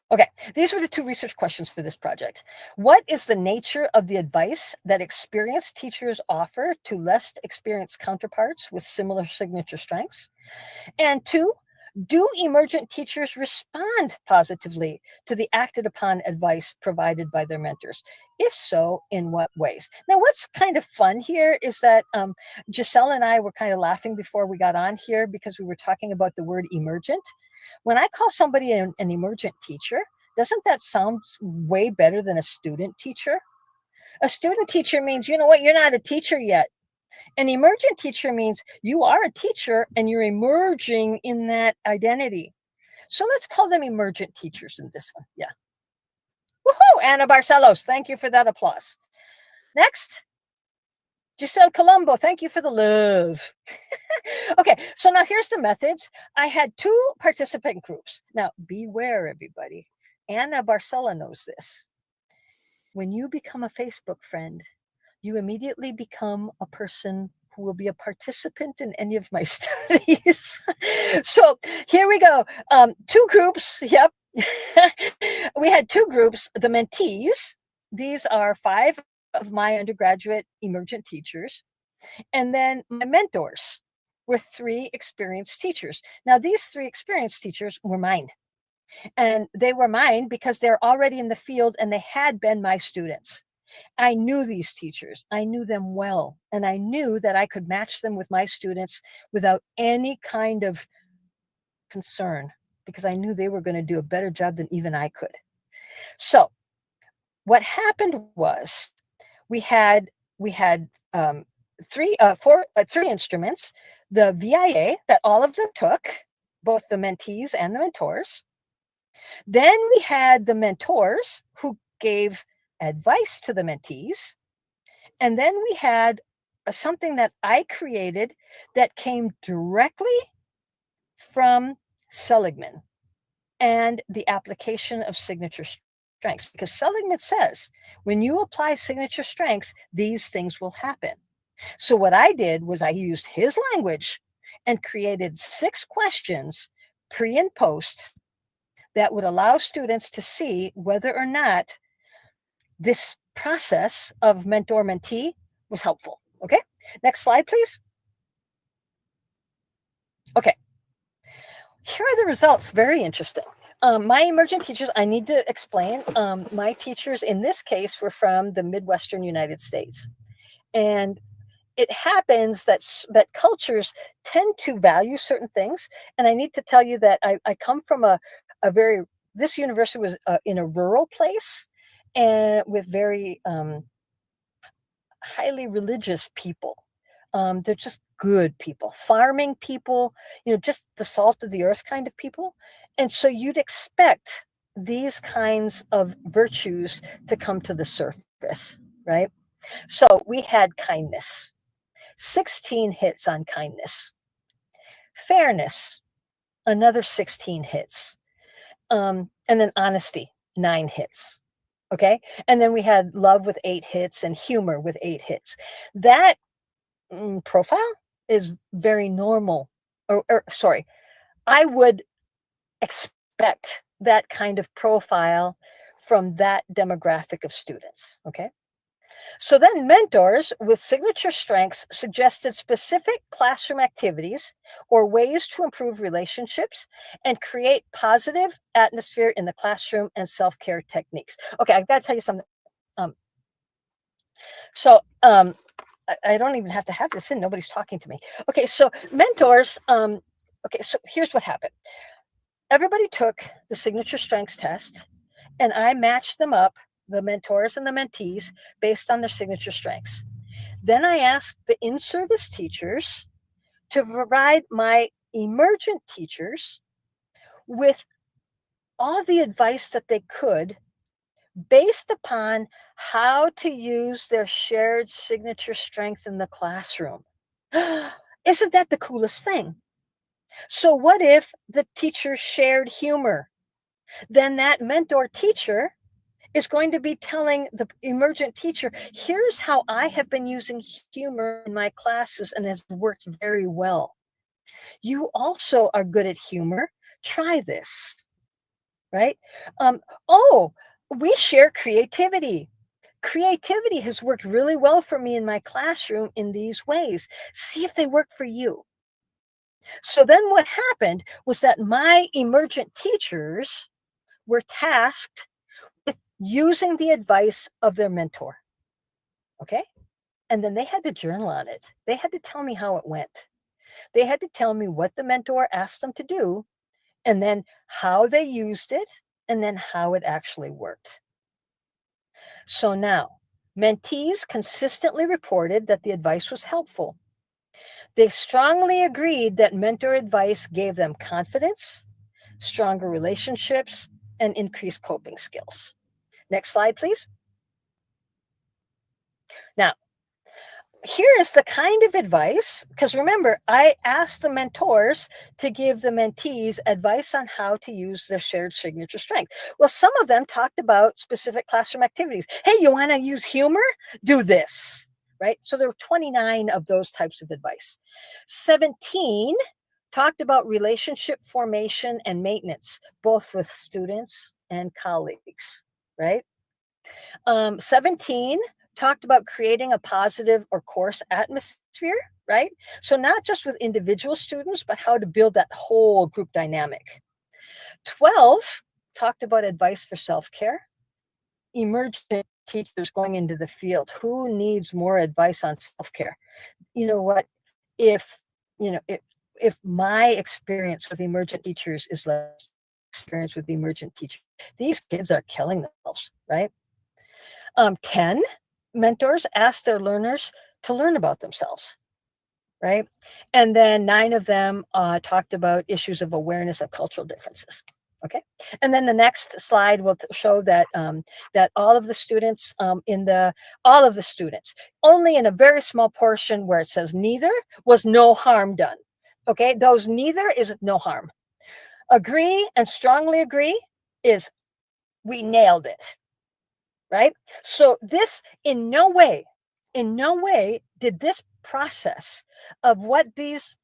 Okay, these were the two research questions for this project. What is the nature of the advice that experienced teachers offer to less experienced counterparts with similar signature strengths? And two, do emergent teachers respond positively to the acted upon advice provided by their mentors? If so, in what ways? Now, what's kind of fun here is that Giselle and I were kind of laughing before we got on here because we were talking about the word emergent. When I call somebody an emergent teacher, doesn't that sound way better than a student teacher? A student teacher means, you know what, you're not a teacher yet. An emergent teacher means you are a teacher and you're emerging in that identity. So let's call them emergent teachers in this one. Yeah. Woohoo, Ana Barcelos. Thank you for that applause. Next. Giselle Colombo, thank you for the love. Okay, so now here's the methods. I had two participant groups. Now, beware, everybody. Ana Barcela knows this. When you become a Facebook friend, you immediately become a person who will be a participant in any of my studies. So here we go. Two groups. Yep. We had two groups. The mentees. These are 5 of my undergraduate emergent teachers. And then my mentors were 3 experienced teachers. Now, these 3 experienced teachers were mine. And they were mine because they're already in the field and they had been my students. I knew these teachers. I knew them well. And I knew that I could match them with my students without any kind of concern because I knew they were going to do a better job than even I could. So what happened was we had 3 instruments, the VIA that all of them took, both the mentees and the mentors. Then we had the mentors who gave advice to the mentees. And then we had something that I created that came directly from Seligman, and the application of signature strengths. Because Seligman says, when you apply signature strengths, these things will happen. So what I did was I used his language and created 6 questions, pre and post, that would allow students to see whether or not this process of mentor-mentee was helpful. Okay, next slide, please. Okay, here are the results. Very interesting. My emergent teachers, I need to explain, my teachers in this case were from the Midwestern United States. And it happens that cultures tend to value certain things. And I need to tell you that I come from this university was in a rural place and with very highly religious people. They're just good people, farming people, just the salt of the earth kind of people. And so you'd expect these kinds of virtues to come to the surface, right? So we had kindness, 16 hits on kindness. Fairness, another 16 hits. And then honesty, 9 hits. Okay. And then we had love with 8 hits and humor with 8 hits. That profile is very normal. Sorry, I would expect that kind of profile from that demographic of students. Okay. So then mentors with signature strengths suggested specific classroom activities or ways to improve relationships and create positive atmosphere in the classroom and self-care techniques. Okay, I've got to tell you something. I don't even have to have this in. Nobody's talking to me. Okay, so mentors, okay, so here's what happened. Everybody took the signature strengths test and I matched them up, the mentors and the mentees, based on their signature strengths. Then I asked the in-service teachers to provide my emergent teachers with all the advice that they could based upon how to use their shared signature strength in the classroom. Isn't that the coolest thing? So what if the teacher shared humor? Then that mentor teacher is going to be telling the emergent teacher, here's how I have been using humor in my classes and has worked very well. You also are good at humor. Try this, right? We share creativity. Creativity has worked really well for me in my classroom in these ways. See if they work for you. So then what happened was that my emergent teachers were tasked with using the advice of their mentor. Okay? And then they had to journal on it. They had to tell me how it went. They had to tell me what the mentor asked them to do, and then how they used it, and then how it actually worked. So now, mentees consistently reported that the advice was helpful. They strongly agreed that mentor advice gave them confidence, stronger relationships, and increased coping skills. Next slide, please. Now, here is the kind of advice, because remember, I asked the mentors to give the mentees advice on how to use their shared signature strength. Well, some of them talked about specific classroom activities. Hey, you want to use humor? Do this, right? So there were 29 of those types of advice. 17 talked about relationship formation and maintenance, both with students and colleagues, right? 17 talked about creating a positive or course atmosphere, right? So not just with individual students, but how to build that whole group dynamic. 12 talked about advice for self-care. Emergent teachers going into the field. Who needs more advice on self-care? You know what? If my experience with emergent teachers is like experience with the emergent teacher, these kids are killing themselves, right? 10 mentors asked their learners to learn about themselves, right? And then 9 of them talked about issues of awareness of cultural differences. Okay, and then the next slide will show that that all of the students only in a very small portion where it says neither was no harm done. Okay, those neither is no harm. agree and strongly agree is we nailed it, right? So this in no way did this process of what these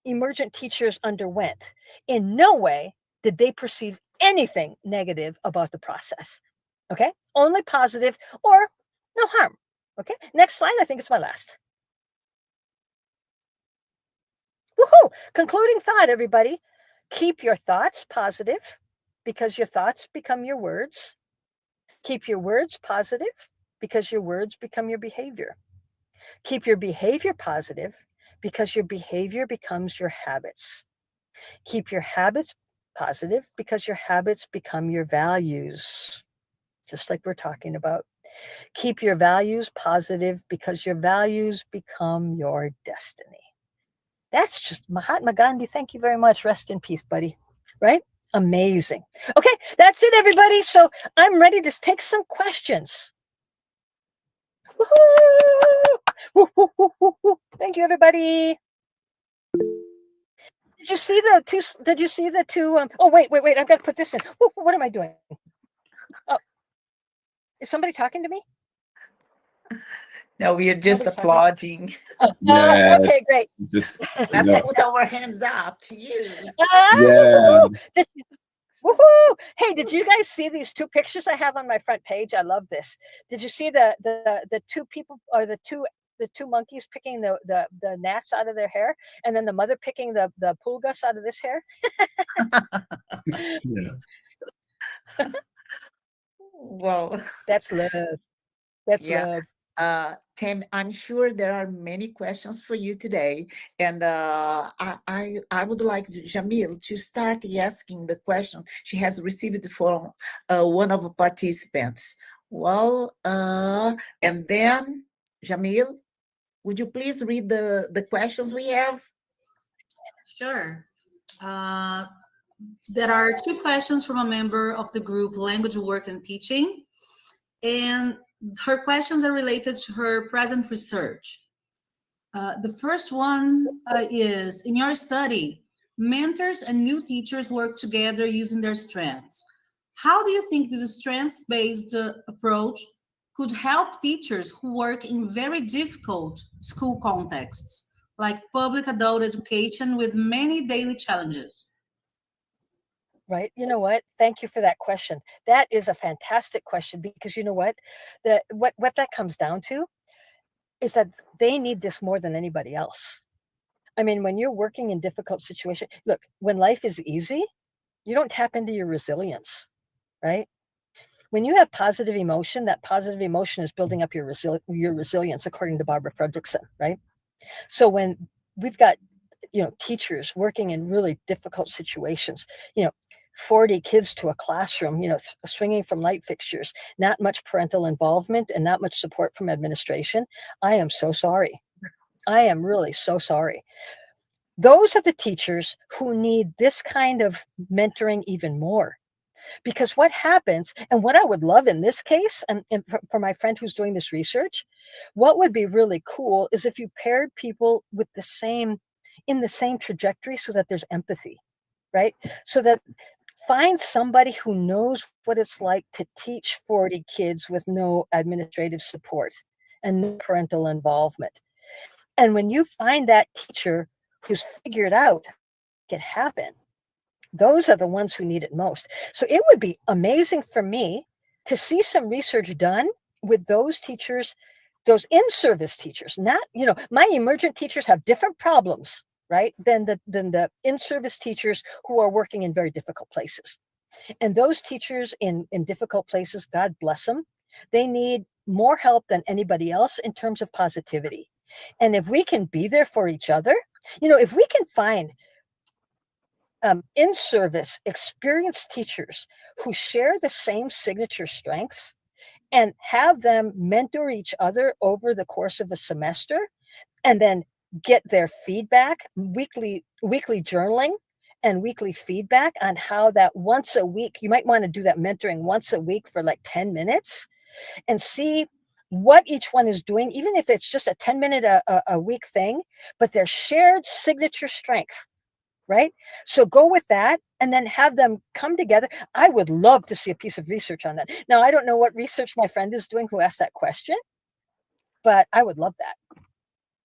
emergent teachers underwent, in no way did they perceive anything negative about the process. Okay, only positive or no harm. Okay, next slide. I think it's my last. Woohoo! Concluding thought, everybody. Keep your thoughts positive because your thoughts become your words. Keep your words positive because your words become your behavior. Keep your behavior positive because your behavior becomes your habits. Keep your habits positive because your habits become your values, just like we're talking about. Keep your values positive because your values become your destiny. That's just Mahatma Gandhi. Thank you very much. Rest in peace, buddy. Right? Amazing. Okay, that's it, everybody. So I'm ready to take some questions. Woo-hoo! Woo, woo, woo, woo. Thank you, everybody. Did you see the two? Did you see the two? Oh, wait. I've got to put this in. What am I doing? Oh, is somebody talking to me? No, we are just applauding. Yes. Okay, great. Just, Let's put our hands up to you. yeah. Woohoo! Hey, did you guys see these two pictures I have on my front page? I love this. Did you see the two people, or the two monkeys picking the gnats out of their hair, and then the mother picking the pulgas out of this hair? Yeah. Well, that's love. That's love. Tim, I'm sure there are many questions for you today, and I would like Jamil to start asking the question she has received from one of the participants. Well, and then Jamil, would you please read the questions we have? Sure. There are two questions from a member of the group Language, Work, and Teaching, and her questions are related to her present research. The first one is, in your study, mentors and new teachers work together using their strengths. How do you think this strengths-based approach could help teachers who work in very difficult school contexts, like public adult education with many daily challenges? Right. You know what? Thank you for that question. That is a fantastic question, because you know what? What that comes down to is that they need this more than anybody else. I mean, when you're working in difficult situations, look, when life is easy, you don't tap into your resilience, right? When you have positive emotion, that positive emotion is building up your resilience, according to Barbara Fredrickson, right? So when we've got, teachers working in really difficult situations, 40 kids to a classroom, swinging from light fixtures, not much parental involvement and not much support from administration. I am so sorry. I am really so sorry. Those are the teachers who need this kind of mentoring even more. Because what happens, and what I would love in this case, and for my friend who's doing this research, what would be really cool is if you paired people with in the same trajectory, so that there's empathy, right? So that find somebody who knows what it's like to teach 40 kids with no administrative support and no parental involvement. And when you find that teacher who's figured out it happen, those are the ones who need it most. So it would be amazing for me to see some research done with those teachers, those in-service teachers. Not, my emergent teachers have different problems, right, than the in-service teachers who are working in very difficult places. And those teachers in difficult places, God bless them, they need more help than anybody else in terms of positivity. And if we can be there for each other, if we can find in-service experienced teachers who share the same signature strengths and have them mentor each other over the course of a semester, and then get their feedback, weekly journaling and weekly feedback on how that once a week, you might want to do that mentoring once a week for like 10 minutes and see what each one is doing, even if it's just a 10-minute a week thing, but their shared signature strength right? So go with that and then have them come together. I would love to see a piece of research on that. Now, I don't know what research my friend is doing who asked that question, but I would love that.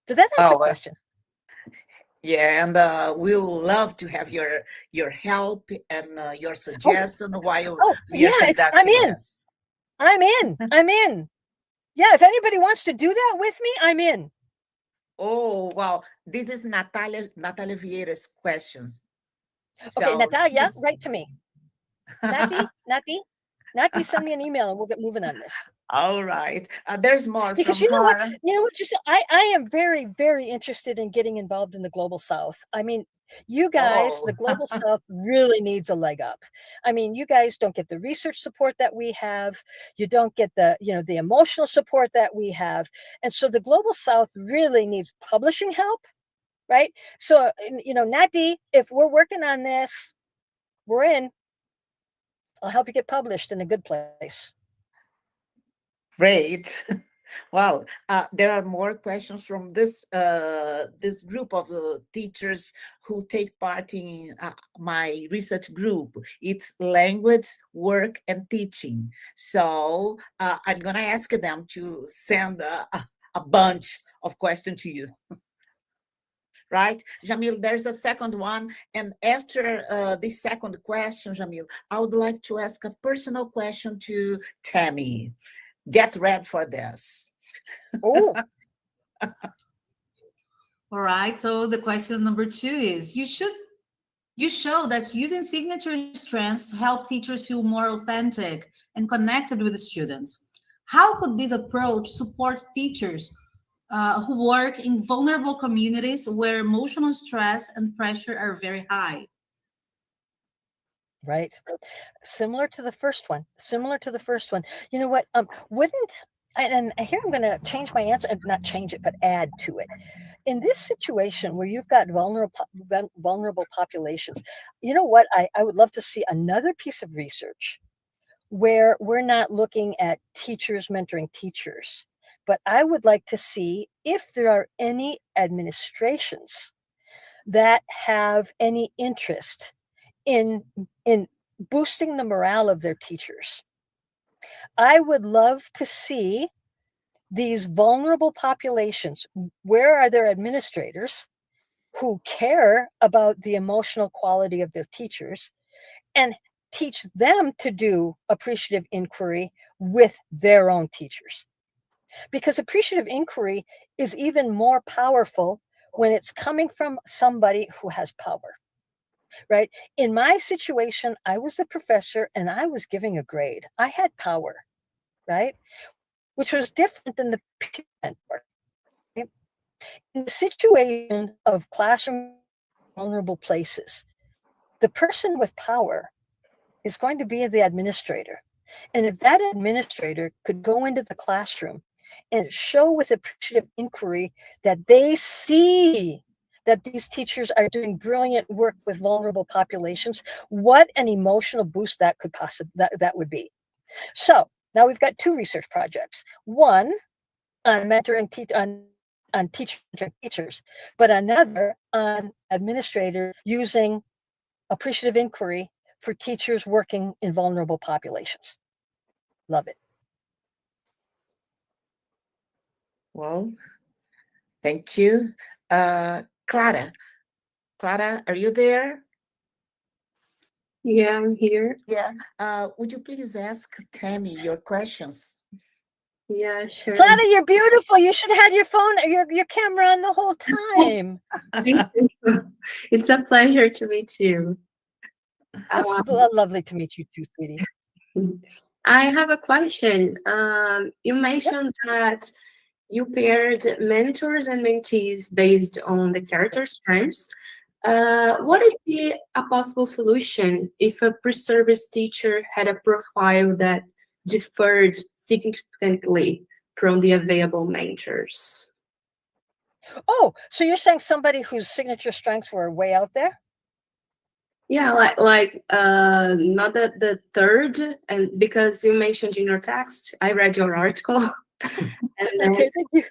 Did that answer the question? Yeah, and we will love to have your help and your suggestion while we are conducting this. I'm in. Yeah, if anybody wants to do that with me, I'm in. Oh, wow. This is Natalia Vieira's questions. Okay, So Natalia, write to me. Nati, send me an email and we'll get moving on this. All right. There's more because from her. You know what? I am very, very interested in getting involved in the Global South. I mean, you guys, the Global South really needs a leg up. I mean, you guys don't get the research support that we have. You don't get the, the emotional support that we have. And so the Global South really needs publishing help, right? So, Nati, if we're working on this, we're in. I'll help you get published in a good place. Great. Wow. There are more questions from this group of teachers who take part in my research group. It's language, work, and teaching. So I'm going to ask them to send a bunch of questions to you. Right, Jamil, there's a second one. And after the second question, Jamil, I would like to ask a personal question to Tammy. Get ready for this. Oh. All right, so the question number 2 is, you show that using signature strengths help teachers feel more authentic and connected with the students. How could this approach support teachers who work in vulnerable communities where emotional stress and pressure are very high? Right. Similar to the first one. You know what? And here I'm going to change my answer, not change it, but add to it. In this situation where you've got vulnerable populations, you know what? I would love to see another piece of research where we're not looking at teachers mentoring teachers, but I would like to see if there are any administrations that have any interest in boosting the morale of their teachers. I would love to see these vulnerable populations. Where are their administrators who care about the emotional quality of their teachers and teach them to do appreciative inquiry with their own teachers? Because appreciative inquiry is even more powerful when it's coming from somebody who has power, right? In my situation, I was the professor and I was giving a grade. I had power, right? Which was different than the peer mentor. Right? In the situation of classroom vulnerable places, the person with power is going to be the administrator. And if that administrator could go into the classroom and show with appreciative inquiry that they see that these teachers are doing brilliant work with vulnerable populations, what an emotional boost that could possibly that would be. So now we've got 2 research projects. One on mentoring on teachers, but another on administrators using appreciative inquiry for teachers working in vulnerable populations. Love it. Well, thank you. Clara, are you there? Yeah, I'm here. Yeah. Would you please ask Tammy your questions? Yeah, sure. Clara, you're beautiful. You should have had your phone, your camera on the whole time. It's a pleasure to meet you. Lovely to meet you too, sweetie. I have a question. You mentioned that you paired mentors and mentees based on the character strengths. What would be a possible solution if a pre-service teacher had a profile that differed significantly from the available mentors? Oh, so you're saying somebody whose signature strengths were way out there? Yeah, like not the third, and because you mentioned in your text, I read your article, and then Okay, thank you.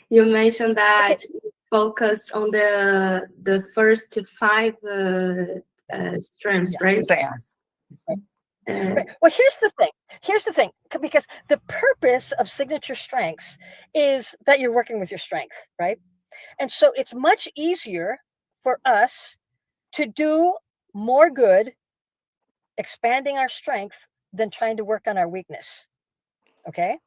You mentioned that focused on the first 5 strands, right? Yes. Right. Well, here's the thing. Because the purpose of signature strengths is that you're working with your strength, right? And so it's much easier for us to do more good expanding our strength than trying to work on our weakness. Okay?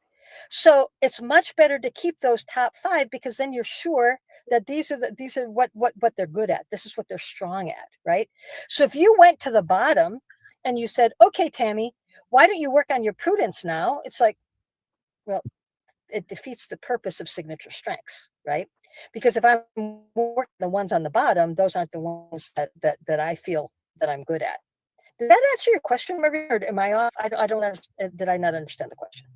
So it's much better to keep those top 5, because then you're sure that these are what they're good at. This is what they're strong at, right? So if you went to the bottom and you said, okay, Tammy, why don't you work on your prudence now? It's like, well, it defeats the purpose of signature strengths, right? Because if I'm working the ones on the bottom, those aren't the ones that I feel that I'm good at. Did that answer your question, Maria, or am I off? I don't understand. Did I not understand the question?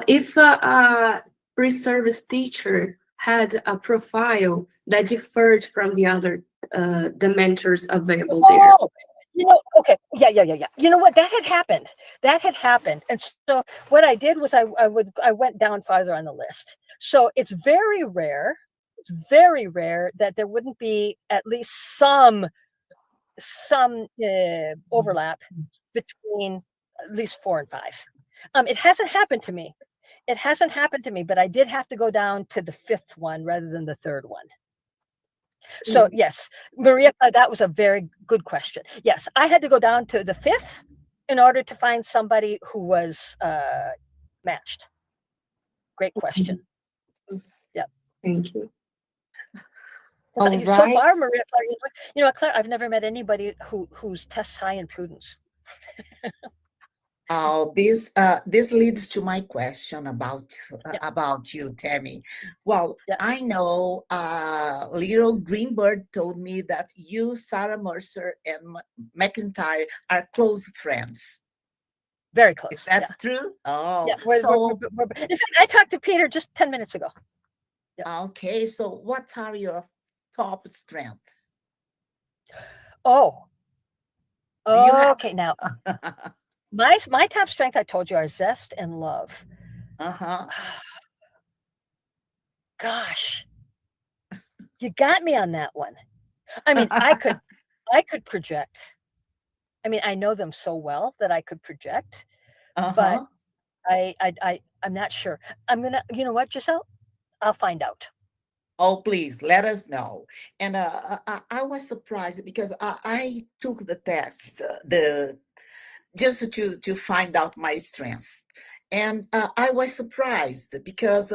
If a pre-service teacher had a profile that differed from the other the mentors available there. Okay. Yeah. You know what? That had happened. And so what I did was I went down farther on the list. So it's very rare that there wouldn't be at least some overlap between at least 4 and 5. It hasn't happened to me. But I did have to go down to the 5th one rather than the 3rd one. So yes, Maria, that was a very good question. Yes, I had to go down to the 5th in order to find somebody who was matched. Great question. Yeah. Thank you. All So right. far, Maria, Claire, I've never met anybody whose tests high in prudence. This leads to my question about you, Tammy. Well, I know little Greenbird told me that you, Sarah Mercer, and McIntyre are close friends. Very close. Is that true? Oh, yeah. In fact, I talked to Peter just 10 minutes ago. Yeah. Okay, so what are your top strengths? Okay. Now, my top strength, I told you, are zest and love. Gosh, you got me on that one. I mean, I could project. I mean, I know them so well that I could project, but I'm not sure. I'm gonna, you know what, Giselle? I'll find out. Oh, please let us know. And I was surprised because I took the test, just to find out my strengths, and I was surprised because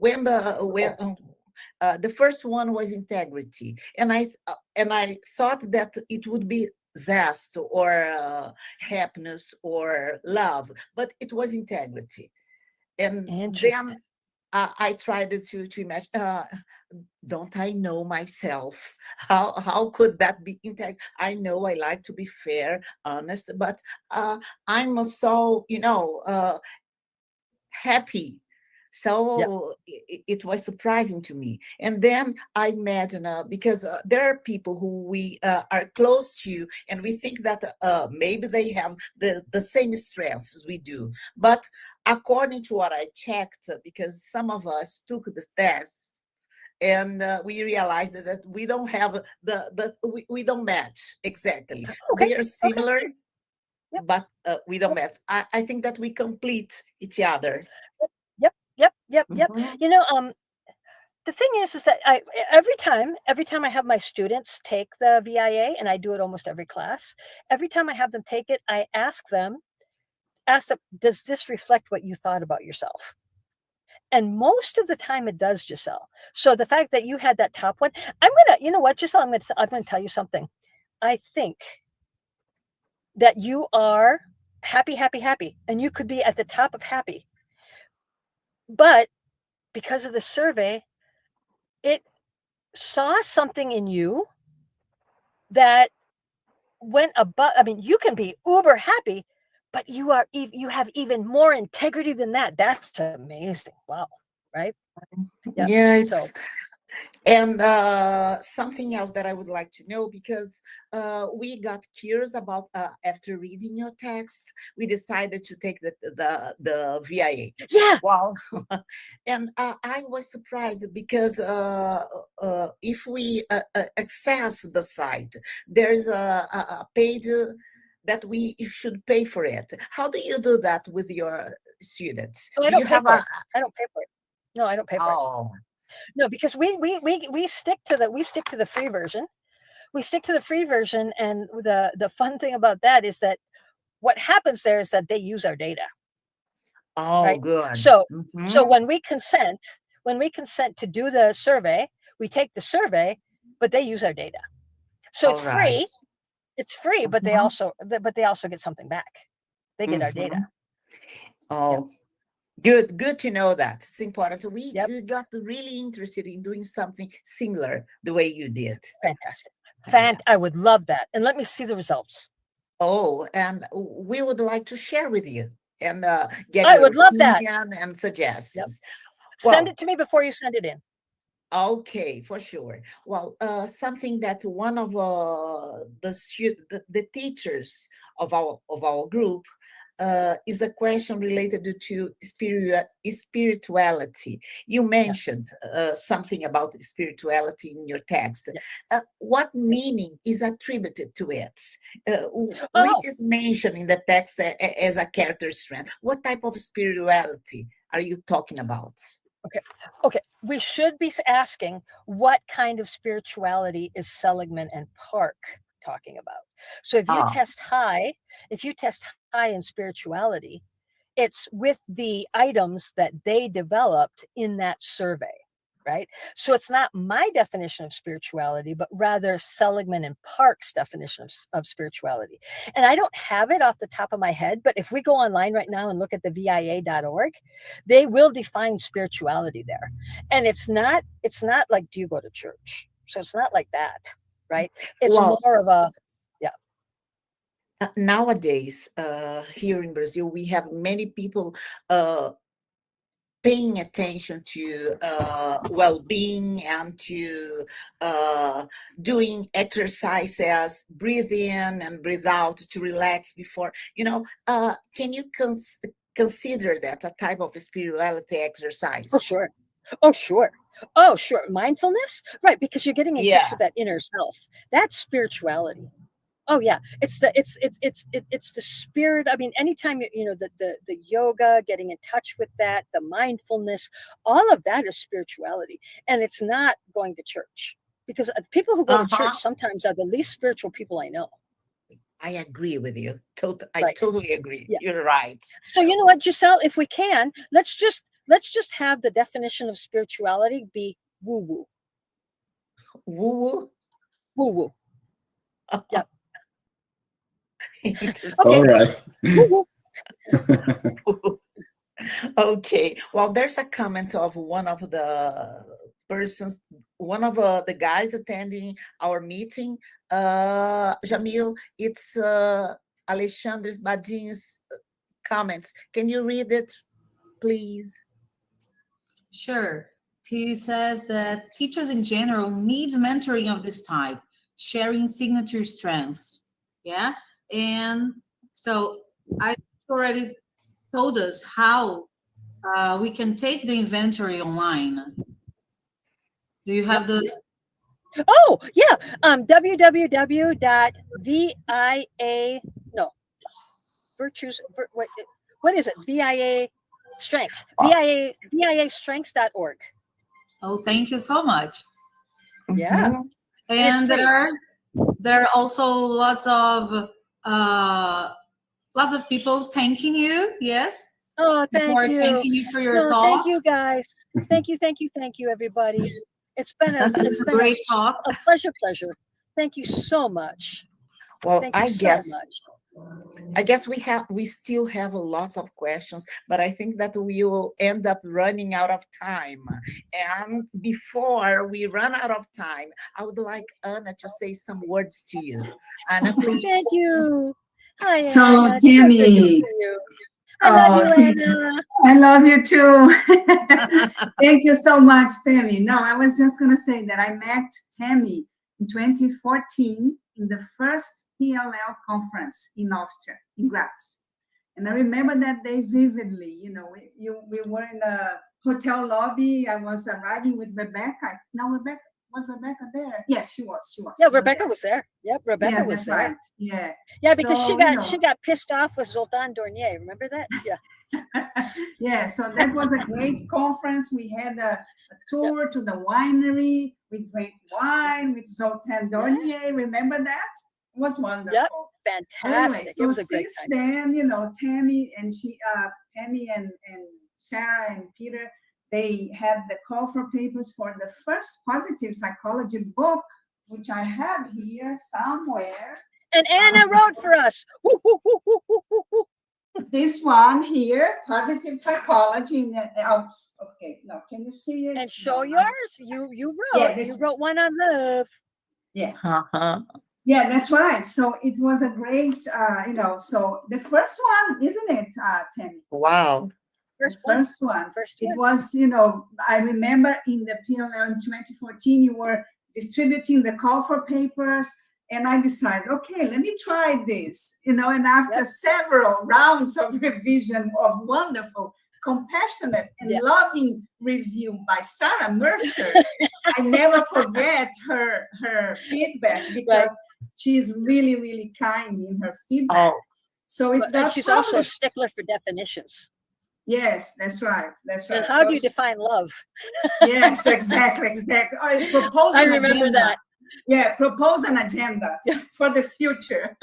when the first one was integrity, and I thought that it would be zest or happiness or love, but it was integrity. And then I tried to imagine, don't I know myself? How could that be integrity? I know I like to be fair, honest, but I'm so, happy. So it was surprising to me. And then I imagine, because there are people who we are close to, and we think that maybe they have the same strengths as we do. But according to what I checked, because some of us took the tests, and we realized that we don't have we don't match exactly. They are similar, but we don't match. I think that we complete each other. Yep. The thing is that every time I have my students take the VIA, and I do it almost every class, every time I have them take it, I ask them, does this reflect what you thought about yourself? And most of the time it does, Giselle. So the fact that you had that top one, you know what, Giselle, I'm gonna tell you something. I think that you are happy, and you could be at the top of happy. But because of the survey, it saw something in you that went above. I mean, you can be uber happy, but you have even more integrity than that. That's amazing. Wow. Right? Yeah, And something else that I would like to know, because we got curious about, after reading your text, we decided to take the VIA. Yeah. Wow. And I was surprised because if we access the site, there's a page that we should pay for it. How do you do that with your students? Oh, I Do you don't pay have for a? it. I don't pay for it. No, I don't pay for it. Oh, No, because we stick to the free version. We stick to the free version, and the fun thing about that is that what happens there is that they use our data. oh, Right? good. So Mhm. when we consent to do the survey, we take the survey, but they use our data. So it's All right. free. It's free, but they Mhm. also get something back. They get our data. Oh, good to know that. It's important. We Yep. got really interested in doing something similar the way you did. Fantastic. I would love that. And let me see the results. Oh, and we would like to share with you and get I your would love that. opinion and suggestions. Send it to me before you send it in. Okay, for sure. Well, something that one of the teachers of our group is a question related to spirituality. You mentioned something about spirituality in your text. What meaning is attributed to it? Which is mentioned in the text as a character strength? What type of spirituality are you talking about? Okay. We should be asking, what kind of spirituality is Seligman and Park talking about? So if you test high in spirituality, it's with the items that they developed in that survey, right? So it's not my definition of spirituality, but rather Seligman and Park's definition of spirituality. And I don't have it off the top of my head, but if we go online right now and look at the VIA.org, they will define spirituality there. And it's not like, do you go to church? So it's not like that, right? It's more of a, nowadays, here in Brazil, we have many people paying attention to well-being and to doing exercises, breathe in and breathe out to relax before, can you consider that a type of spirituality exercise? Oh, sure. Mindfulness, right? Because you're getting in touch with that inner self. That's spirituality. Oh yeah, it's the spirit. I mean, anytime the yoga, getting in touch with that, the mindfulness, all of that is spirituality, and it's not going to church, because people who go to church sometimes are the least spiritual people I know. I agree with you. I totally agree. Yeah. You're right. So you know what, Giselle, if we can, let's just have the definition of spirituality be woo-woo. Woo-woo? Woo-woo. Yep. Okay. All right. Okay. Well, there's a comment of one of the persons, one of the guys attending our meeting. Jamil, it's Alexandre Badinho's comments. Can you read it, please? Sure. He says that teachers in general need mentoring of this type, sharing signature strengths. Yeah. And so I already told us how we can take the inventory online. Do you have the? Oh yeah, www.via virtues. What is it? VIA strengths. VIA strengths.org. Oh, thank you so much. Yeah. And there are also lots of people thanking you. Yes. Oh, thank you. Thanking you for your talk. Thank you, guys. Thank you, everybody. It's been a great talk. A pleasure. Thank you so much. Well, I guess we still have a lot of questions, but I think that we will end up running out of time. And before we run out of time, I would like Ana to say some words to you. Ana, please. Thank you. Hi, So, Ana. Tammy, I love Oh, you, Anna. I love you too. Thank you so much, Tammy. No, I was just going to say that I met Tammy in 2014 in the first PLL conference in Austria, in Graz. And I remember that day vividly. You know, we were in a hotel lobby. I was arriving with Rebecca. Now, was Rebecca there? Yes, she was. Yeah, She Rebecca there. was there. Yep, Rebecca Yeah, was that's there. right. Yeah. Yeah, because So, she got pissed off with Zoltan Dornier. Remember that? Yeah. Yeah, so that was a great conference. We had a tour to the winery. We drank wine with Zoltan Dornier. Remember that? It was wonderful. Yep, But fantastic. anyway, It so was a great since time. then, you know, Tammy and Sarah and Peter, they had the call for papers for the first positive psychology book, which I have here somewhere. And Anna wrote for us. Woo, woo, woo, woo, woo, woo, woo. This one here, positive psychology. Okay, no, can you see it? And show No, yours. You Yeah, wrote. this You one. wrote one on love. Yeah. Uh-huh. Yeah, that's right. So it was a great, you know, so the first one, isn't it, Tammy? Wow. First The one. first one. First It one. was, you know, I remember in the PLL in 2014, you were distributing the call for papers, and I decided, okay, let me try this, you know, and after several rounds of revision of wonderful, compassionate, and loving review by Sarah Mercer, I never forget her feedback because she's really, really kind in her feedback. Oh, So it And got she's also a published. stickler for definitions. Yes, that's right. That's right. And how So do you define love? Yes, exactly. Oh, propose I an remember agenda. that. Yeah, propose an agenda for the future.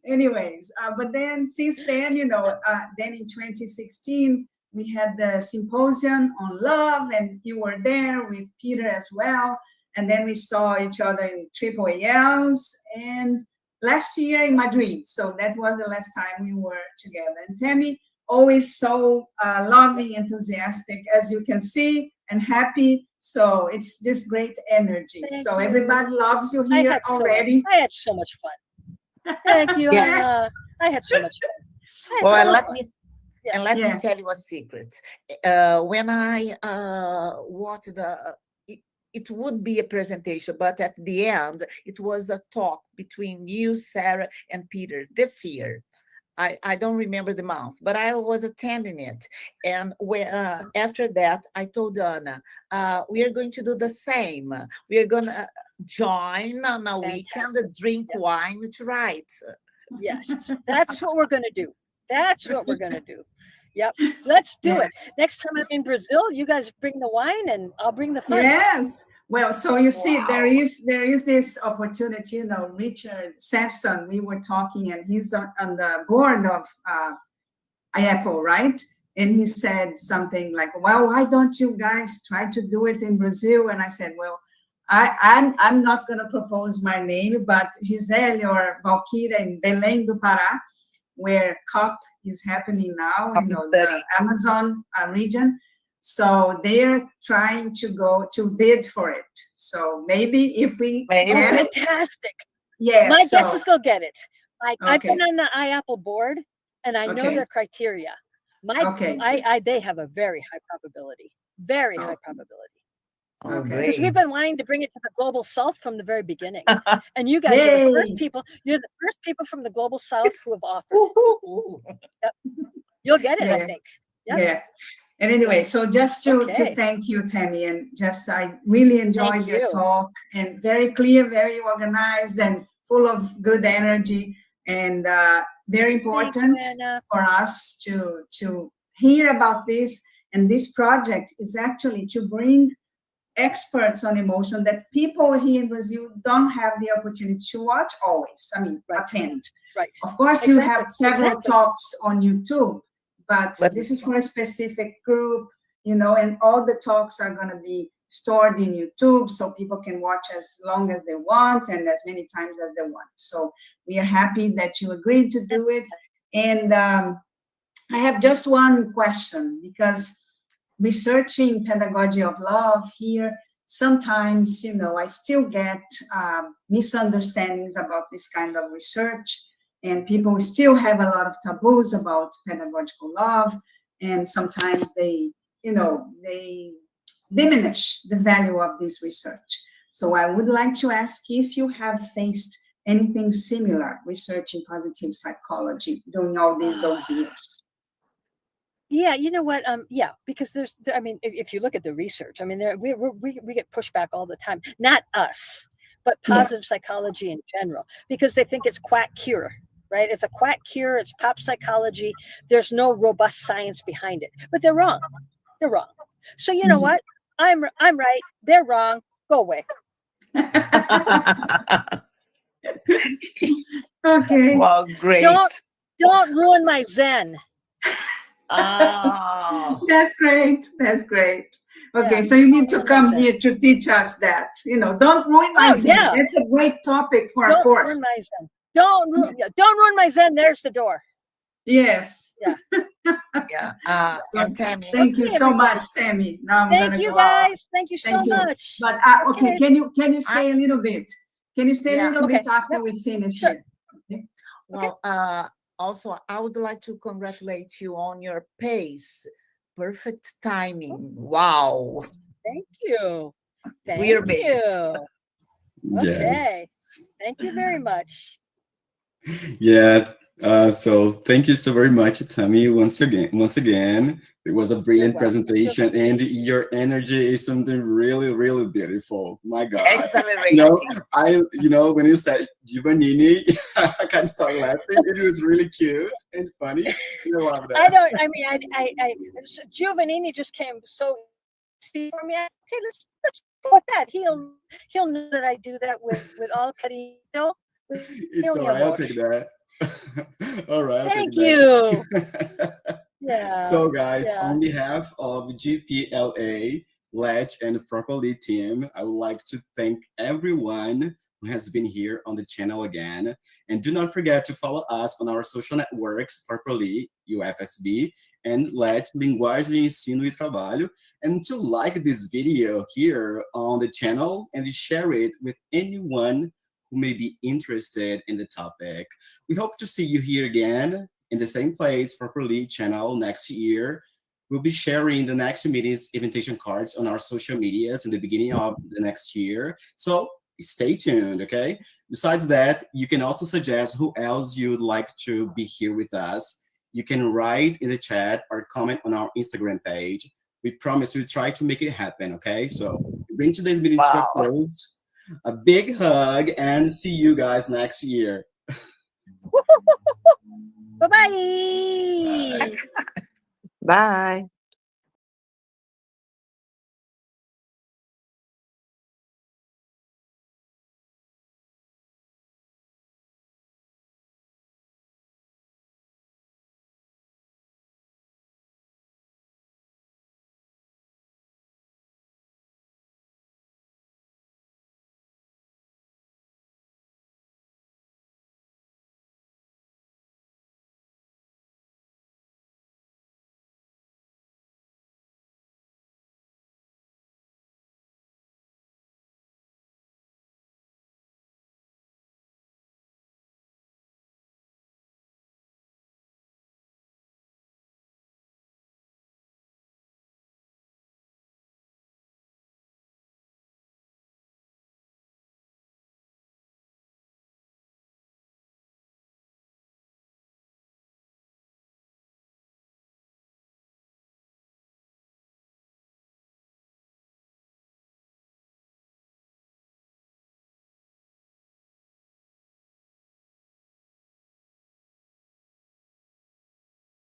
Anyways, but then since then, you know, then in 2016, we had the symposium on love, and you were there with Peter as well. And then we saw each other in AAALs and last year in Madrid. So that was the last time we were together. And Tammy, always so loving, enthusiastic, as you can see, and happy. So it's just great energy. Thank so you. everybody loves you here already. I had so much fun. Thank you, Yeah. Anna. I had so much fun. well, so let much me fun. Yeah. and let Yeah. me tell you a secret. When I watched it would be a presentation, but at the end, it was a talk between you, Sarah, and Peter this year. I don't remember the month, but I was attending it. And after that, I told Anna, we are going to do the same. We are going to join on a weekend, drink wine. It's right. Yes, that's what we're going to do. That's what we're going to do. Yep, let's do it. Next time I'm in Brazil, you guys bring the wine and I'll bring the fun. Yes. Well, so you see, there is this opportunity. You know, Richard Sampson, we were talking, and he's on the board of Apple, right? And he said something like, "Well, why don't you guys try to do it in Brazil?" And I said, "Well, I'm not going to propose my name, but Gisele or Valkyria in Belém do Pará, where COP is happening now, you know, the Amazon region. So they're trying to go to bid for it. So maybe if we get it, Fantastic. yes. My guess is they'll get it. I've Okay. been on the iApple board, and I know Okay. their criteria. Okay. They have a very high probability. Very high probability. Okay. Because we've been wanting to bring it to the global south from the very beginning. And you guys are the first Yay. people. You're the first people from the global south who have offered. Yep. You'll get it, I Yeah. think. Yep. Yeah. And anyway, so just to Okay. thank you, Tammy, and just I really enjoyed Thank your you. talk, and very clear, very organized, and full of good energy, and very important Anna. for us to hear about this. And this project is actually to bring experts on emotion that people here in Brazil don't have the opportunity to watch always. I mean, attend. Right. Of course, you have several talks on YouTube, but this is for a specific group, you know, and all the talks are going to be stored in YouTube so people can watch as long as they want and as many times as they want. So we are happy that you agreed to do it. And I have just one question, because researching pedagogy of love here, sometimes, you know, I still get misunderstandings about this kind of research. and people still have a lot of taboos about pedagogical love, and sometimes they diminish the value of this research. So I would like to ask if you have faced anything similar researching positive psychology during all those years. Yeah, you know what? Yeah, because I mean, if you look at the research, I mean, we get pushback all the time. Not us, but positive psychology in general, because they think it's quack cure, right? It's a quack cure. It's pop psychology. There's no robust science behind it. But they're wrong. They're wrong. So you know what? I'm right. They're wrong. Go away. Okay. Well, great. Don't ruin my Zen. Oh. That's great. That's great. Okay, Yeah, so you need to don't come ruin my here to teach us that. Don't ruin my Zen. yeah. That's a great topic for a Don't course. ruin my Zen. Don't ruin my Zen. There's the door. Yes. Yeah. Yeah. And Tammy. Thank you so much, Tammy. Now I'm Thank gonna you go. guys. Thank you so Thank you. much. But okay, can you stay a little bit? Can you stay a little bit after we finish Sure. here? Okay. Well, also, I would like to congratulate you on your pace. Perfect timing. Wow. Thank you. Thank We're based. you. Okay. Thank you very much. Yeah, so thank you so very much, Tammy, once again. It was a brilliant presentation, and your energy is something really, really beautiful. My God. Exhilarating. When you said Giovannini, I can't start laughing. It was really cute and funny. I love that. I don't, I mean, I Giovannini just came so easy for me. Okay, let's go with that. He'll know that I do that with all cariño. It's all right, I'll take that. All right, I'll Thank take you. that. Yeah. So guys, on behalf of the GPLA, LEG, and FORPROLI team, I would like to thank everyone who has been here on the channel again. And do not forget to follow us on our social networks, FORPROLI.UFSB, and LEG, Linguagem, Ensino e Trabalho, and to like this video here on the channel and share it with anyone who may be interested in the topic. We hope to see you here again in the same place for FORPROLI channel next year. We'll be sharing the next meeting's invitation cards on our social medias in the beginning of the next year. So stay tuned, okay? Besides that, you can also suggest who else you'd like to be here with us. You can write in the chat or comment on our Instagram page. We promise we'll try to make it happen, okay? So bring today's meeting to a close. A big hug and see you guys next year. Bye-bye. Bye.